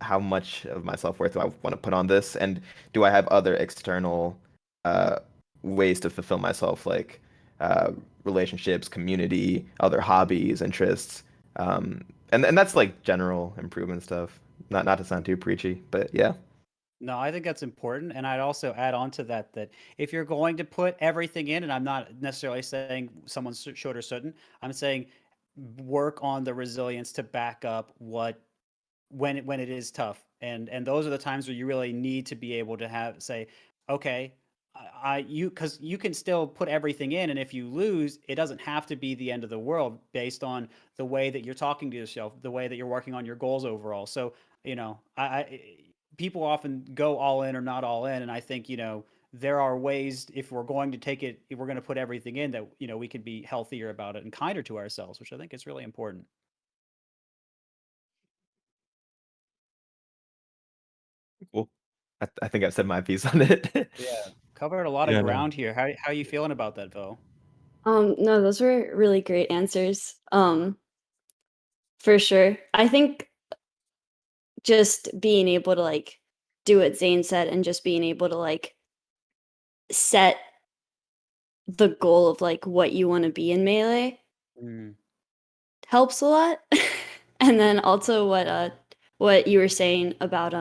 how much of my self-worth do I want to put on this, and do I have other external uh, ways to fulfill myself, like relationships, community, other hobbies, interests, and that's like general improvement stuff. Not to sound too preachy, but yeah. No, I think that's important. And I'd also add on to that if you're going to put everything in, and I'm not necessarily saying someone should or shouldn't, I'm saying work on the resilience to back up when it is tough. And those are the times where you really need to be able to say, okay, because you can still put everything in, and if you lose, it doesn't have to be the end of the world based on the way that you're talking to yourself, the way that you're working on your goals overall. So, I people often go all in or not all in, and I think there are ways, if we're going to take it, if we're going to put everything in, that we can be healthier about it and kinder to ourselves, which I think is really important. Cool. I think I've said my piece on it. Yeah, covered a lot of Yeah, no. ground here. How are you feeling about that, Vo? No, those were really great answers. For sure. I think just being able to like do what Zain said and just being able to like set the goal of like what you want to be in Melee helps a lot. And then also what you were saying about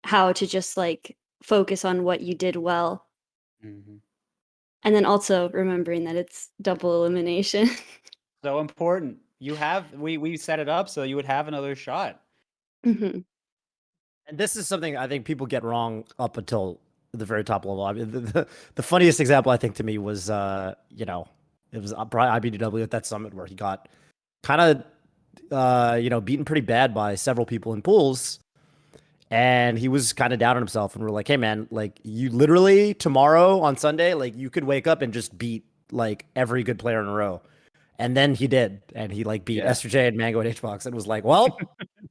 how to just like focus on what you did well. And then also remembering that it's double elimination. So important. We set it up so you would have another shot. Mhm. And this is something I think people get wrong up until the very top level. I mean, the funniest example I think to me was, it was probably IBDW at that summit where he got kind of, beaten pretty bad by several people in pools. And he was kind of down on himself. And we're like, hey, man, like, you literally tomorrow on Sunday, like, you could wake up and just beat like every good player in a row. And then he did. And he like beat SJ and Mango and HBox and was like, well,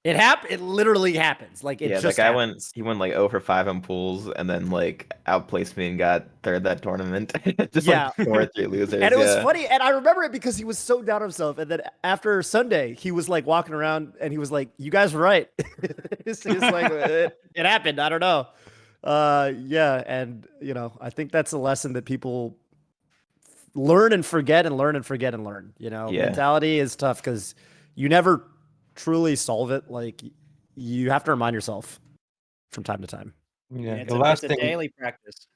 it happened. It literally happens. Like, it just that guy happens. he went like 0 for 5 in pools, and then like outplaced me and got third that tournament. Just Yeah. like 4 or 3 losers. And it was funny, and I remember it because he was so down on himself. And then after Sunday, he was like walking around, and he was like, "You guys were right." It's like it happened. I don't know. Yeah, and I think that's a lesson that people learn and forget, and learn and forget and learn. Mentality is tough because you never truly solve it. Like, you have to remind yourself from time to time. Yeah, It's a daily practice.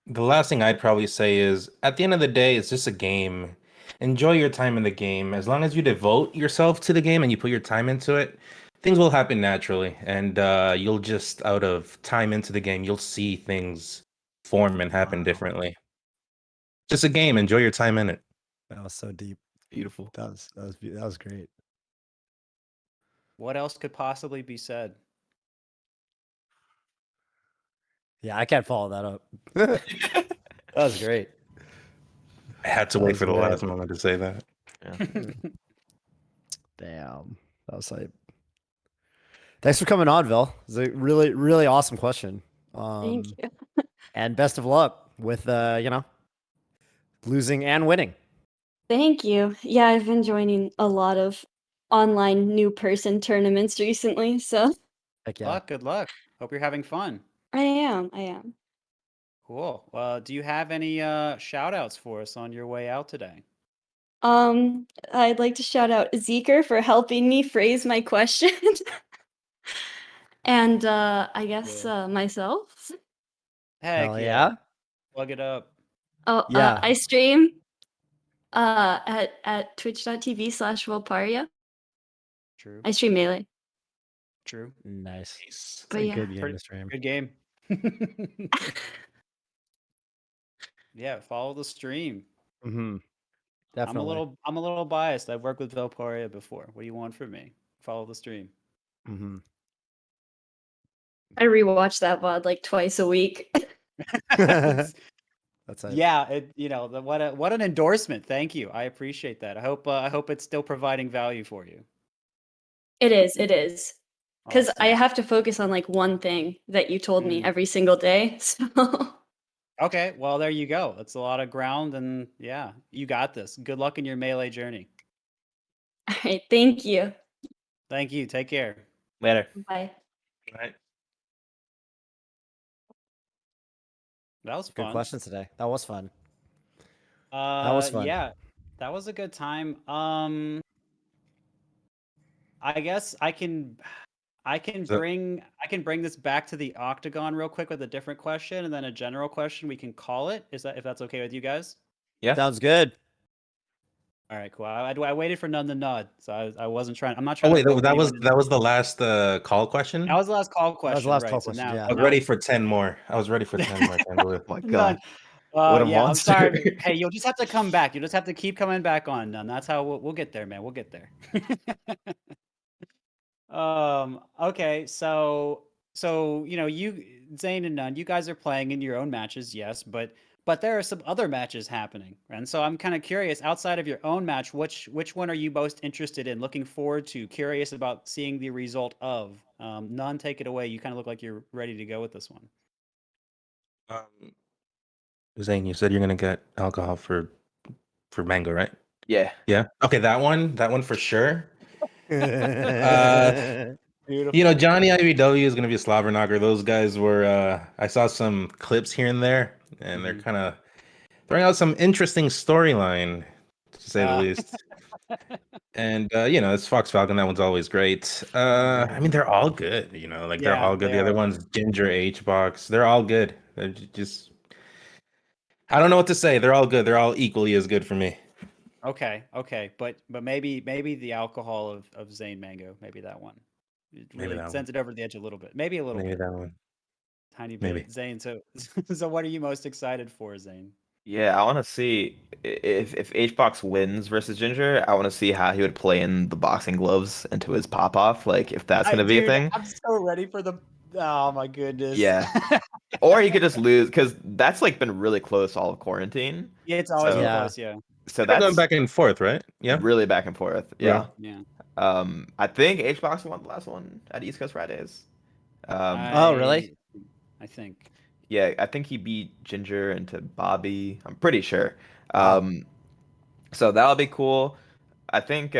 The last thing I'd probably say is, at the end of the day, it's just a game. Enjoy your time in the game. As long as you devote yourself to the game and you put your time into it, things will happen naturally. And you'll just, out of time into the game, you'll see things form and happen differently. Just a game. Enjoy your time in it. That was so deep. Beautiful. That was great. What else could possibly be said? Yeah, I can't follow that up. That was great. I had to wait for the last moment to say that. Yeah. Damn. That was like. Thanks for coming on, Vel. It's a really, really awesome question. Thank you. And best of luck with losing and winning. Thank you. Yeah, I've been joining a lot of online new person tournaments recently, so Heck yeah. Good luck. Hope you're having fun. I am. Cool. Do you have any shout outs for us on your way out today? I'd like to shout out Zeker for helping me phrase my question. And I guess myself. Heck Hell yeah. yeah. Plug it up. Oh, Yeah. I stream at twitch.tv/Volparia. True. I stream Melee. True. Nice. It's But a yeah. good game Pretty to stream. good game. Yeah, follow the stream. Mm-hmm. Definitely. I'm a little biased. I've worked with Volparia before. What do you want from me? Follow the stream. Mm-hmm. I rewatch that VOD like twice a week. That's it. Yeah, what an endorsement. Thank you. I appreciate that. I hope it's still providing value for you. It is. Because I Awesome. have to focus on like one thing that you told me every single day. So Okay, well there you go. That's a lot of ground, and yeah, you got this. Good luck in your Melee journey. all right, thank you. Thank you. Take care. Later. Bye. Right. That was Good fun. questions today. That was fun. That was fun. Yeah, that was a good time. I guess I can So- bring this back to the Octagon real quick with a different question and then a general question. We can call it. If that's okay with you guys? Yeah. Sounds good. All right, cool. I waited for N0ne to nod, so I wasn't trying. I'm not Oh trying. wait, to rope that anyone was in. that was the last call question. That was the last call That question. was the last right, call so question, now, yeah. I was now- ready for 10 more. I was ready for 10 more. Can't believe. Oh my N0ne. god. What a Yeah, I'm monster. sorry. Hey, you'll just have to come back. You'll just have to keep coming back on. N0ne. That's how we'll get there, man. We'll get there. Okay, so you Zain and N0ne, you guys are playing in your own matches, yes, but there are some other matches happening, and so I'm kind of curious. Outside of your own match, which one are you most interested in? Looking forward to, curious about seeing the result of. N0ne, take it away. You kind of look like you're ready to go with this one. Zain, you said you're gonna get alcohol for mango, right? Yeah. Yeah. Okay, that one for sure. Beautiful. Johnny IBW is gonna be a slobber knocker. Those guys were. I saw some clips here and there, and they're kind of throwing out some interesting storyline, to say the least. And it's Fox Falcon. That one's always great. I mean, they're all good. They're Yeah, all good. they The other are. ones, Ginger, H Box, they're all good. They're just. I don't know what to say. They're all good. They're all equally as good for me. Okay, but maybe the alcohol of Zain Mango, maybe that one. It Maybe really that sends it over the edge a little bit. Maybe a little Maybe bit. that one. Tiny bit. Maybe. Zain, so what are you most excited for, Zain? Yeah, I want to see if HBox wins versus Ginger. I want to see how he would play in the boxing gloves into his pop off. Like if that's gonna be a thing. I'm so ready for the. Oh my goodness. Yeah. Or he could just lose because that's like been really close all of quarantine. Yeah, it's always been Yeah. close. Yeah. So They're going that's back and forth, right? Yeah. really back and forth. Yeah. Yeah. I think HBox won the last one at East Coast Fridays. Oh, really? I think. Yeah, I think he beat Ginger into Bobby. I'm pretty sure. Wow. So that'll be cool. I think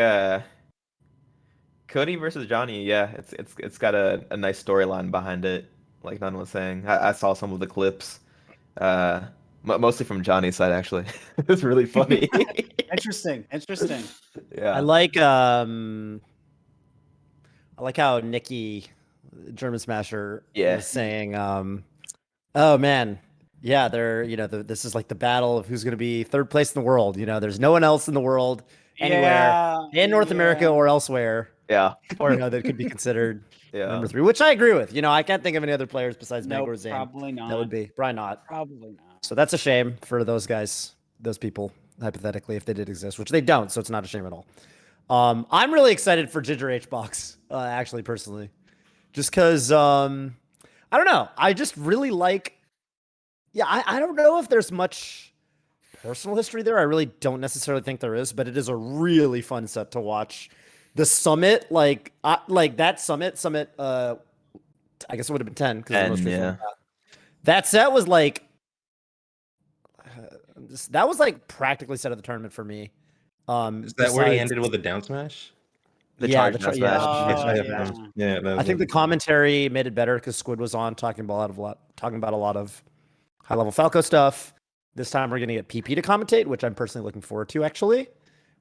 Cody versus Johnny. Yeah, it's got a nice storyline behind it. Like N0ne was saying, I saw some of the clips. Mostly from Johnny's side actually. It's really funny. Interesting. Yeah. I like how Nikki, German Smasher, Yeah. was saying, oh man, yeah, this is like the battle of who's going to be third place in the world. There's no one else in the world anywhere in North America or elsewhere. Yeah. Or that could be considered Yeah. number 3, which I agree with. I can't think of any other players besides Mango or Zain. Probably not. That would be probably not. Probably not. So that's a shame for those guys, those people, hypothetically, if they did exist, which they don't. So it's not a shame at all. I'm really excited for Ginger H Box, actually, personally, just because I don't know. I just really like. Yeah, I don't know if there's much personal history there. I really don't necessarily think there is, but it is a really fun set to watch. The summit, like that summit. I guess it would have been 10 because the most recent one. That set was like. That was like practically set of the tournament for me. Is that where he ended with a down smash? The Yeah, charge the down yeah. smash. Yeah. I think the commentary made it better because Squid was on talking about a lot of high level Falco stuff. This time we're gonna get PP to commentate, which I'm personally looking forward to actually.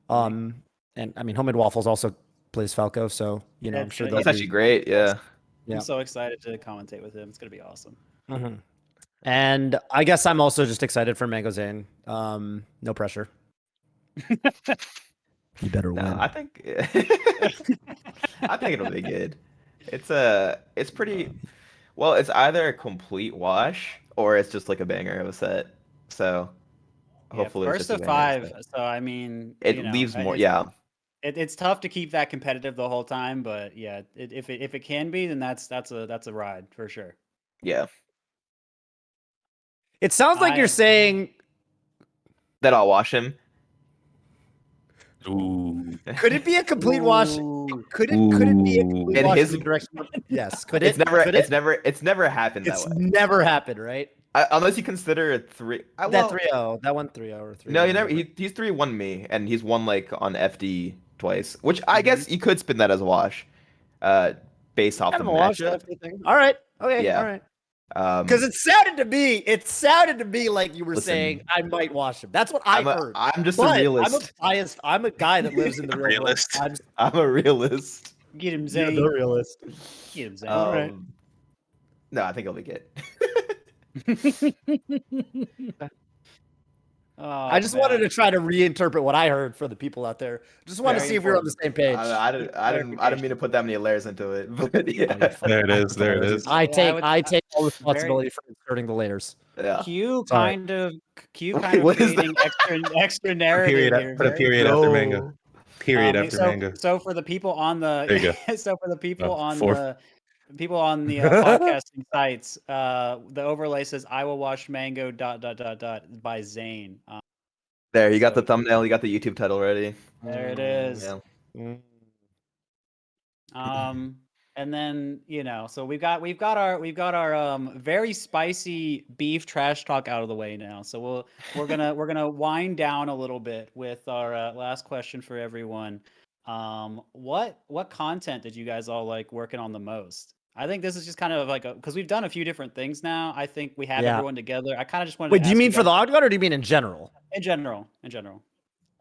And I mean, Homemade Waffles also plays Falco, so I'm sure That's actually great. Yeah. Yeah. I'm so excited to commentate with him. It's gonna be awesome. Mm-hmm. And I guess I'm also just excited for Mango Zain. No pressure. You better No, win. I think I think it'll be good. It's pretty well, it's either a complete wash or it's just like a banger of a set. So Yeah, hopefully it's first just a of banger of a 5. set. So I mean, It leaves more, it's yeah. it's tough to keep that competitive the whole time, but yeah, if it can be, then that's a ride for sure. Yeah. It sounds like you're I saying, Then I'll wash him. Ooh. could it be a complete wash? Ooh. Could it be a Ooh. complete In wash his- in the direction? Yes. Could It's it? never Could it's it? never happened that It's way. never happened, right? Unless you consider it three. That 3-0. That one 3-0 or 3-1. No, you never. He's 3-1 me, and he's won like on FD twice, which I Mhm. guess you could spin that as a wash, uh, based off Kind the of a wash. matchup. All right. Okay. Yeah. All right. Um, Because it sounded to me like you were Listen, saying I might wash him. That's what I heard. I'm just But a realist. I'm a guy that lives in the real world. Realist. I'm a realist. Get him, You're Zain. the realist. Get him, Zain. Alright. No, I think it'll be good. Oh, I just wanted man. to try to reinterpret what I heard for the people out there. Just wanted to Very see if we were on the same page. I didn't mean to put that many layers into it, but yeah. There it is. There it is. I Yeah, take all very- responsibility for inserting the layers. Yeah. Q Sorry. kind of Wait, what is creating extra narrative Period. here. Put a very- period after mango. Period after so, mango. so for the people on the There you go. so for the people No, on fourth. the podcasting sites, the overlay says "I will watch Mango ... by Zain." There, you got the So- thumbnail, you got the YouTube title ready. There it is. Yeah. And then so we've got our very spicy beef trash talk out of the way now. So we're gonna wind down a little bit with our last question for everyone. What content did you guys all like working on the most? I think this is just kind of like because we've done a few different things now. I think we have Yeah. everyone together. I kind of just wanted Wait, to do you ask mean for the guys- Octagon or do you mean in general? in general?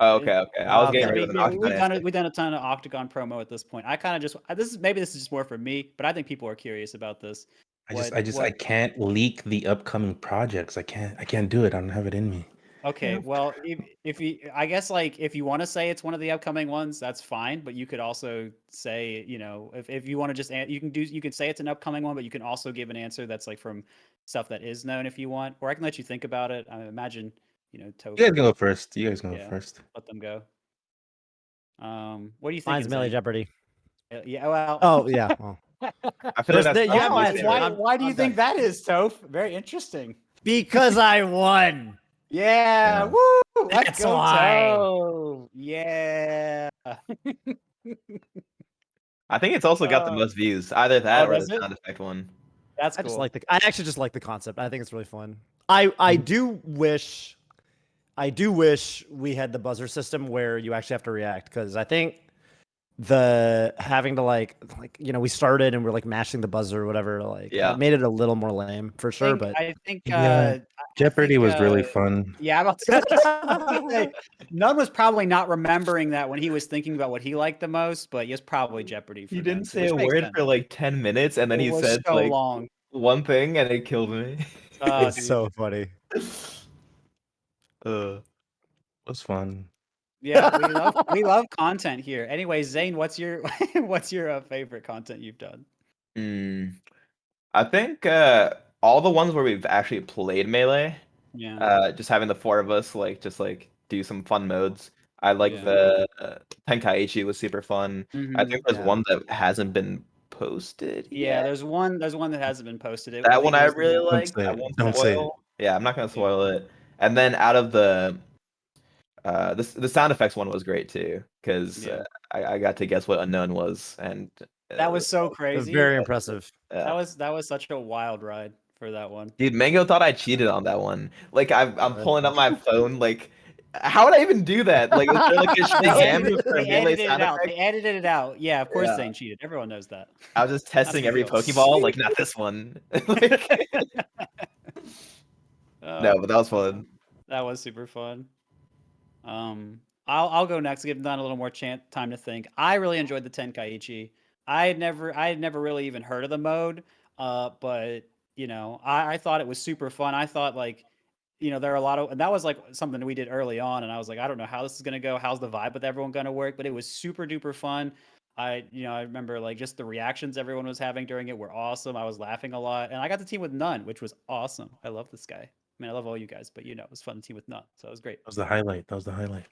Oh, okay. I was Okay. getting ready with an Octagon. We've done a ton of Octagon promo at this point. I kind of just this is just more for me, but I think people are curious about this. I can't leak the upcoming projects. I can't do it. I don't have it in me. Okay, well, if you, I guess like if you want to say it's one of the upcoming ones, that's fine. But you could also say, if you want to just you can say it's an upcoming one, but you can also give an answer that's like from stuff that is known if you want, or I can let you think about it. I imagine, You guys go first. You guys go Yeah. first. Let them go. What do you think? Mine's Melee Jeopardy. Yeah, well. Oh yeah. Well. I feel like There's- that's you have my probably favorite. favorite. Why do you I'm think done. that is, Toph? Very interesting. Because I won. Yeah, Yeah. woo! Let's That's go, why. Toph. Yeah. I think it's also got the most views. Either that or the does it? sound effect one. That's I cool. just I actually just like the concept. I think it's really fun. I do wish we had the buzzer system where you actually have to react, because I think the having to we started and we're like mashing the buzzer or whatever, Yeah. made it a little more lame for sure. But I think Yeah, Jeopardy was really fun. fun. Yeah, I'm about to say, N0ne was probably not remembering that when he was thinking about what he liked the most, but yes, probably Jeopardy. For He them, didn't so- say which a makes word sense. for like 10 minutes, and then It he was said so like long. one thing, and it killed me. Dude. it's so funny. It was fun. Yeah, we love content here. Anyway, Zain, what's your favorite content you've done? I think all the ones where we've actually played Melee, Yeah. just having the four of us just do some fun modes. I like Yeah. the Tenkaichi was super fun. I think there's Yeah. one that hasn't been posted Yeah, yet. there's one that hasn't been posted. That one I was the- really like. say I it. won't Don't say spoil. Yeah, I'm not gonna spoil it. And then out of the sound effects one was great too, because Yeah. I got to guess what N0ne was, and That was so It was crazy. very impressive. yeah. That was such a wild ride for that one. Dude, Mango thought I cheated on that one. Like I'm Really? pulling up my phone. Like, how would I even do that? Like, is there like a Shazam for They Melee edited it sound out. effect? They edited it out. Yeah, of course Yeah. Zain cheated. Everyone knows that. I was just testing every real. Pokeball. Like, not this one. Like, no, but that was fun. That was super fun. I'll go next. Give Don a little more time to think. I really enjoyed the Tenkaichi. I had never really even heard of the mode. But you know, I thought it was super fun. I thought like, you know, there are a lot of, and that was like something we did early on, and I was like, I don't know how this is gonna go. How's the vibe with everyone gonna work? But it was super duper fun. I remember like just the reactions everyone was having during it were awesome. I was laughing a lot, and I got to team with N0ne, which was awesome. I love this guy. I mean, I love all you guys, but you know, it was fun to team with N0ne, so it was great. That was the highlight. That was the highlight.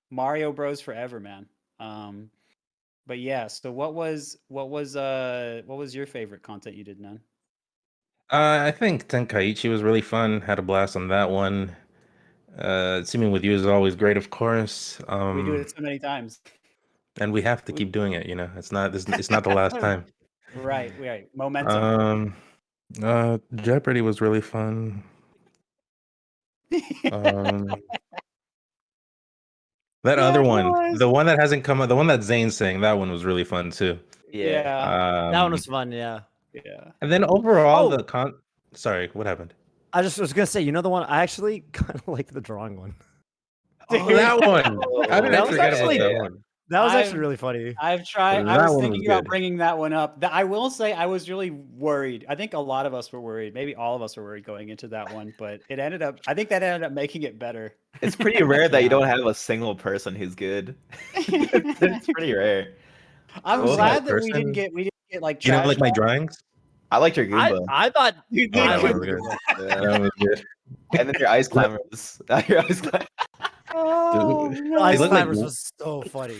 Mario Bros forever, man. But yeah, so what was your favorite content you did, N0ne? I think Tenkaichi was really fun. Had a blast on that one. Teaming with you is always great, of course. We do it so many times. And we have to keep doing it. You know, it's not the last time. Right. Momentum. Jeopardy was really fun. That Yeah, other it one, was. the one that hasn't come out, the one that Zane's saying, that one was really fun too. Yeah. That one was fun. Yeah. Yeah. And then overall, Oh! Sorry, what happened? I just was gonna say, you know the one I actually kind of like the drawing one. Oh, that one! How did I That was forget about actually- that one? That was actually really funny. I've tried. I That was one thinking was about good. bringing that one up. I will say I was really worried. I think a lot of us were worried. Maybe all of us were worried going into that one, but it ended up. I think that ended up making it better. It's pretty rare that you Yeah. don't have a single person who's good. It's pretty rare. I'm Well, glad that person- we didn't get like. You know, trash like my talk. drawings. I liked your Goomba. I thought You Oh, did. that I one like was good. Yeah. That one was good. And then your ice climbers. Your ice climbers. Oh, Dude, no. Ice look like- Climbers was so funny.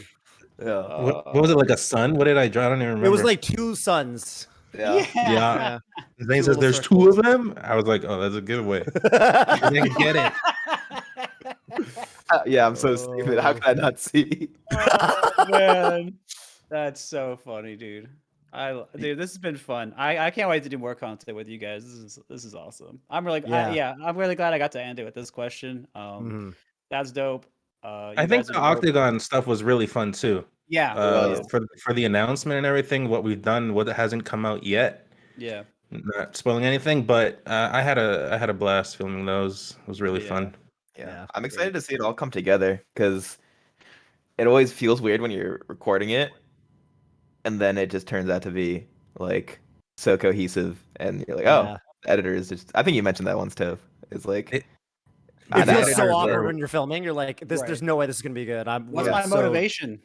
Yeah. What was it, like a sun? What did I draw? I don't even remember. It was like two suns. Yeah. Yeah. Zane Two says little there's circles. two of them. I was like, oh, that's a giveaway. I didn't get it. Yeah, I'm so stupid. How could I not see? Oh, man. That's so funny, dude. Dude, this has been fun. I can't wait to do more content with you guys. This is awesome. I'm really I'm really glad I got to end it with this question. Mhm. That's dope. I think the Octagon stuff was really fun too. Yeah. For the announcement and everything, what we've done, what hasn't come out yet. Yeah. Not spoiling anything, but I had a blast filming those. It was really fun. Yeah. I'm excited to see it all come together because it always feels weird when you're recording it and then it just turns out to be like so cohesive and you're like, oh, the editor is just, I think you mentioned that once too. It's like it the feels so editors awkward are- when you're filming. You're like, there's no way this is gonna be good. What's my motivation?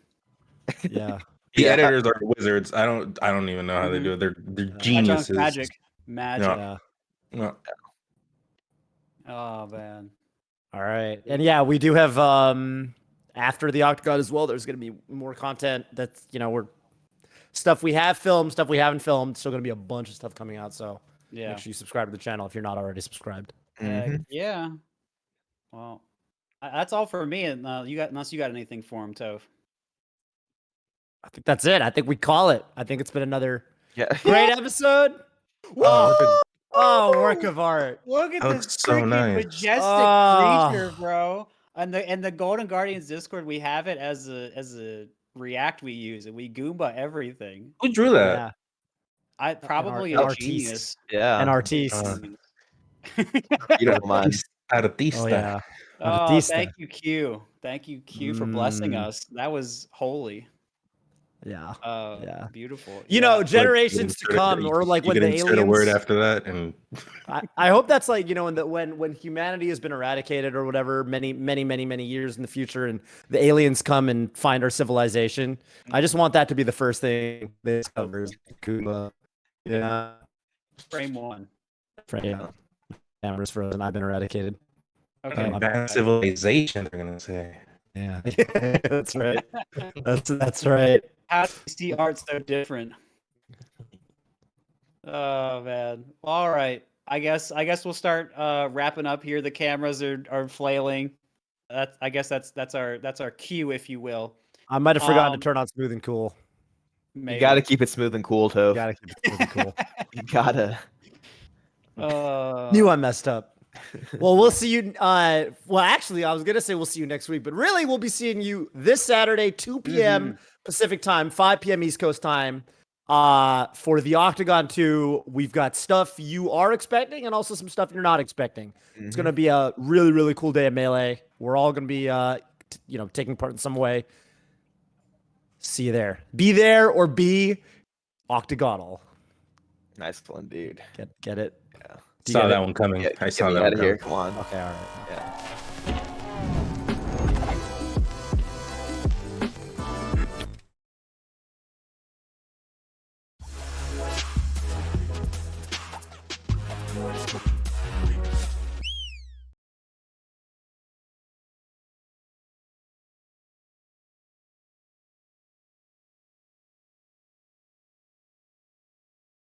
Yeah. The editors are wizards. I don't even know how they do it. They're geniuses. Magic. Yeah. Oh man. All right. And yeah, we do have after the Octagon as well, there's gonna be more content that's, you know, we're stuff we have filmed, stuff we haven't filmed. Still gonna be a bunch of stuff coming out. So make sure you subscribe to the channel if you're not already subscribed. Yeah. Well, that's all for me. And unless you got anything for him, Toph. I think that's it. I think we call it. I think it's been another Yeah. great episode. Work of art. Look at That this looks so freaking nice. majestic creature, bro. And the Golden Guardians Discord, we have it as a React we use, and we Goomba everything. Who drew that? Yeah. I probably an a artiste. genius. Yeah. An artiste. Beautiful mind. Artista. Oh yeah. Oh, Artista. thank you, Q. Thank you, Q, for blessing us. That was holy. Yeah. Yeah. Beautiful. You know, generations to come, or like when the insert a word aliens. after that, and I hope that's like, you know, when humanity has been eradicated or whatever, many years in the future, and the aliens come and find our civilization. I just want that to be the first thing they discover. Is Kuma. Yeah. Frame one. Yeah. Camera's frozen. I've been eradicated. Okay. advanced civilization. They're gonna say. Yeah. That's right. That's right. How do you see art so different? Oh man. All right. I guess we'll start wrapping up here. The cameras are flailing. I guess that's our cue, if you will. I might have forgotten to turn on smooth and cool. Maybe. You gotta keep it smooth and cool, Toph. You gotta keep it smooth and cool. You gotta. Knew I messed up. Well, we'll see you. Well, actually, I was gonna say we'll see you next week, but really, we'll be seeing you this Saturday, 2 p.m. Pacific time, 5 p.m. East Coast time. For the Octagon 2, we've got stuff you are expecting and also some stuff you're not expecting. It's gonna be a really, really cool day of Melee. We're all gonna be, taking part in some way. See you there. Be there or be octagonal. Nice one, dude. Get it? Yeah. Do you Saw get that it? one coming. Get, I get saw me that out one of coming. here. Come on. Okay, all right. Yeah.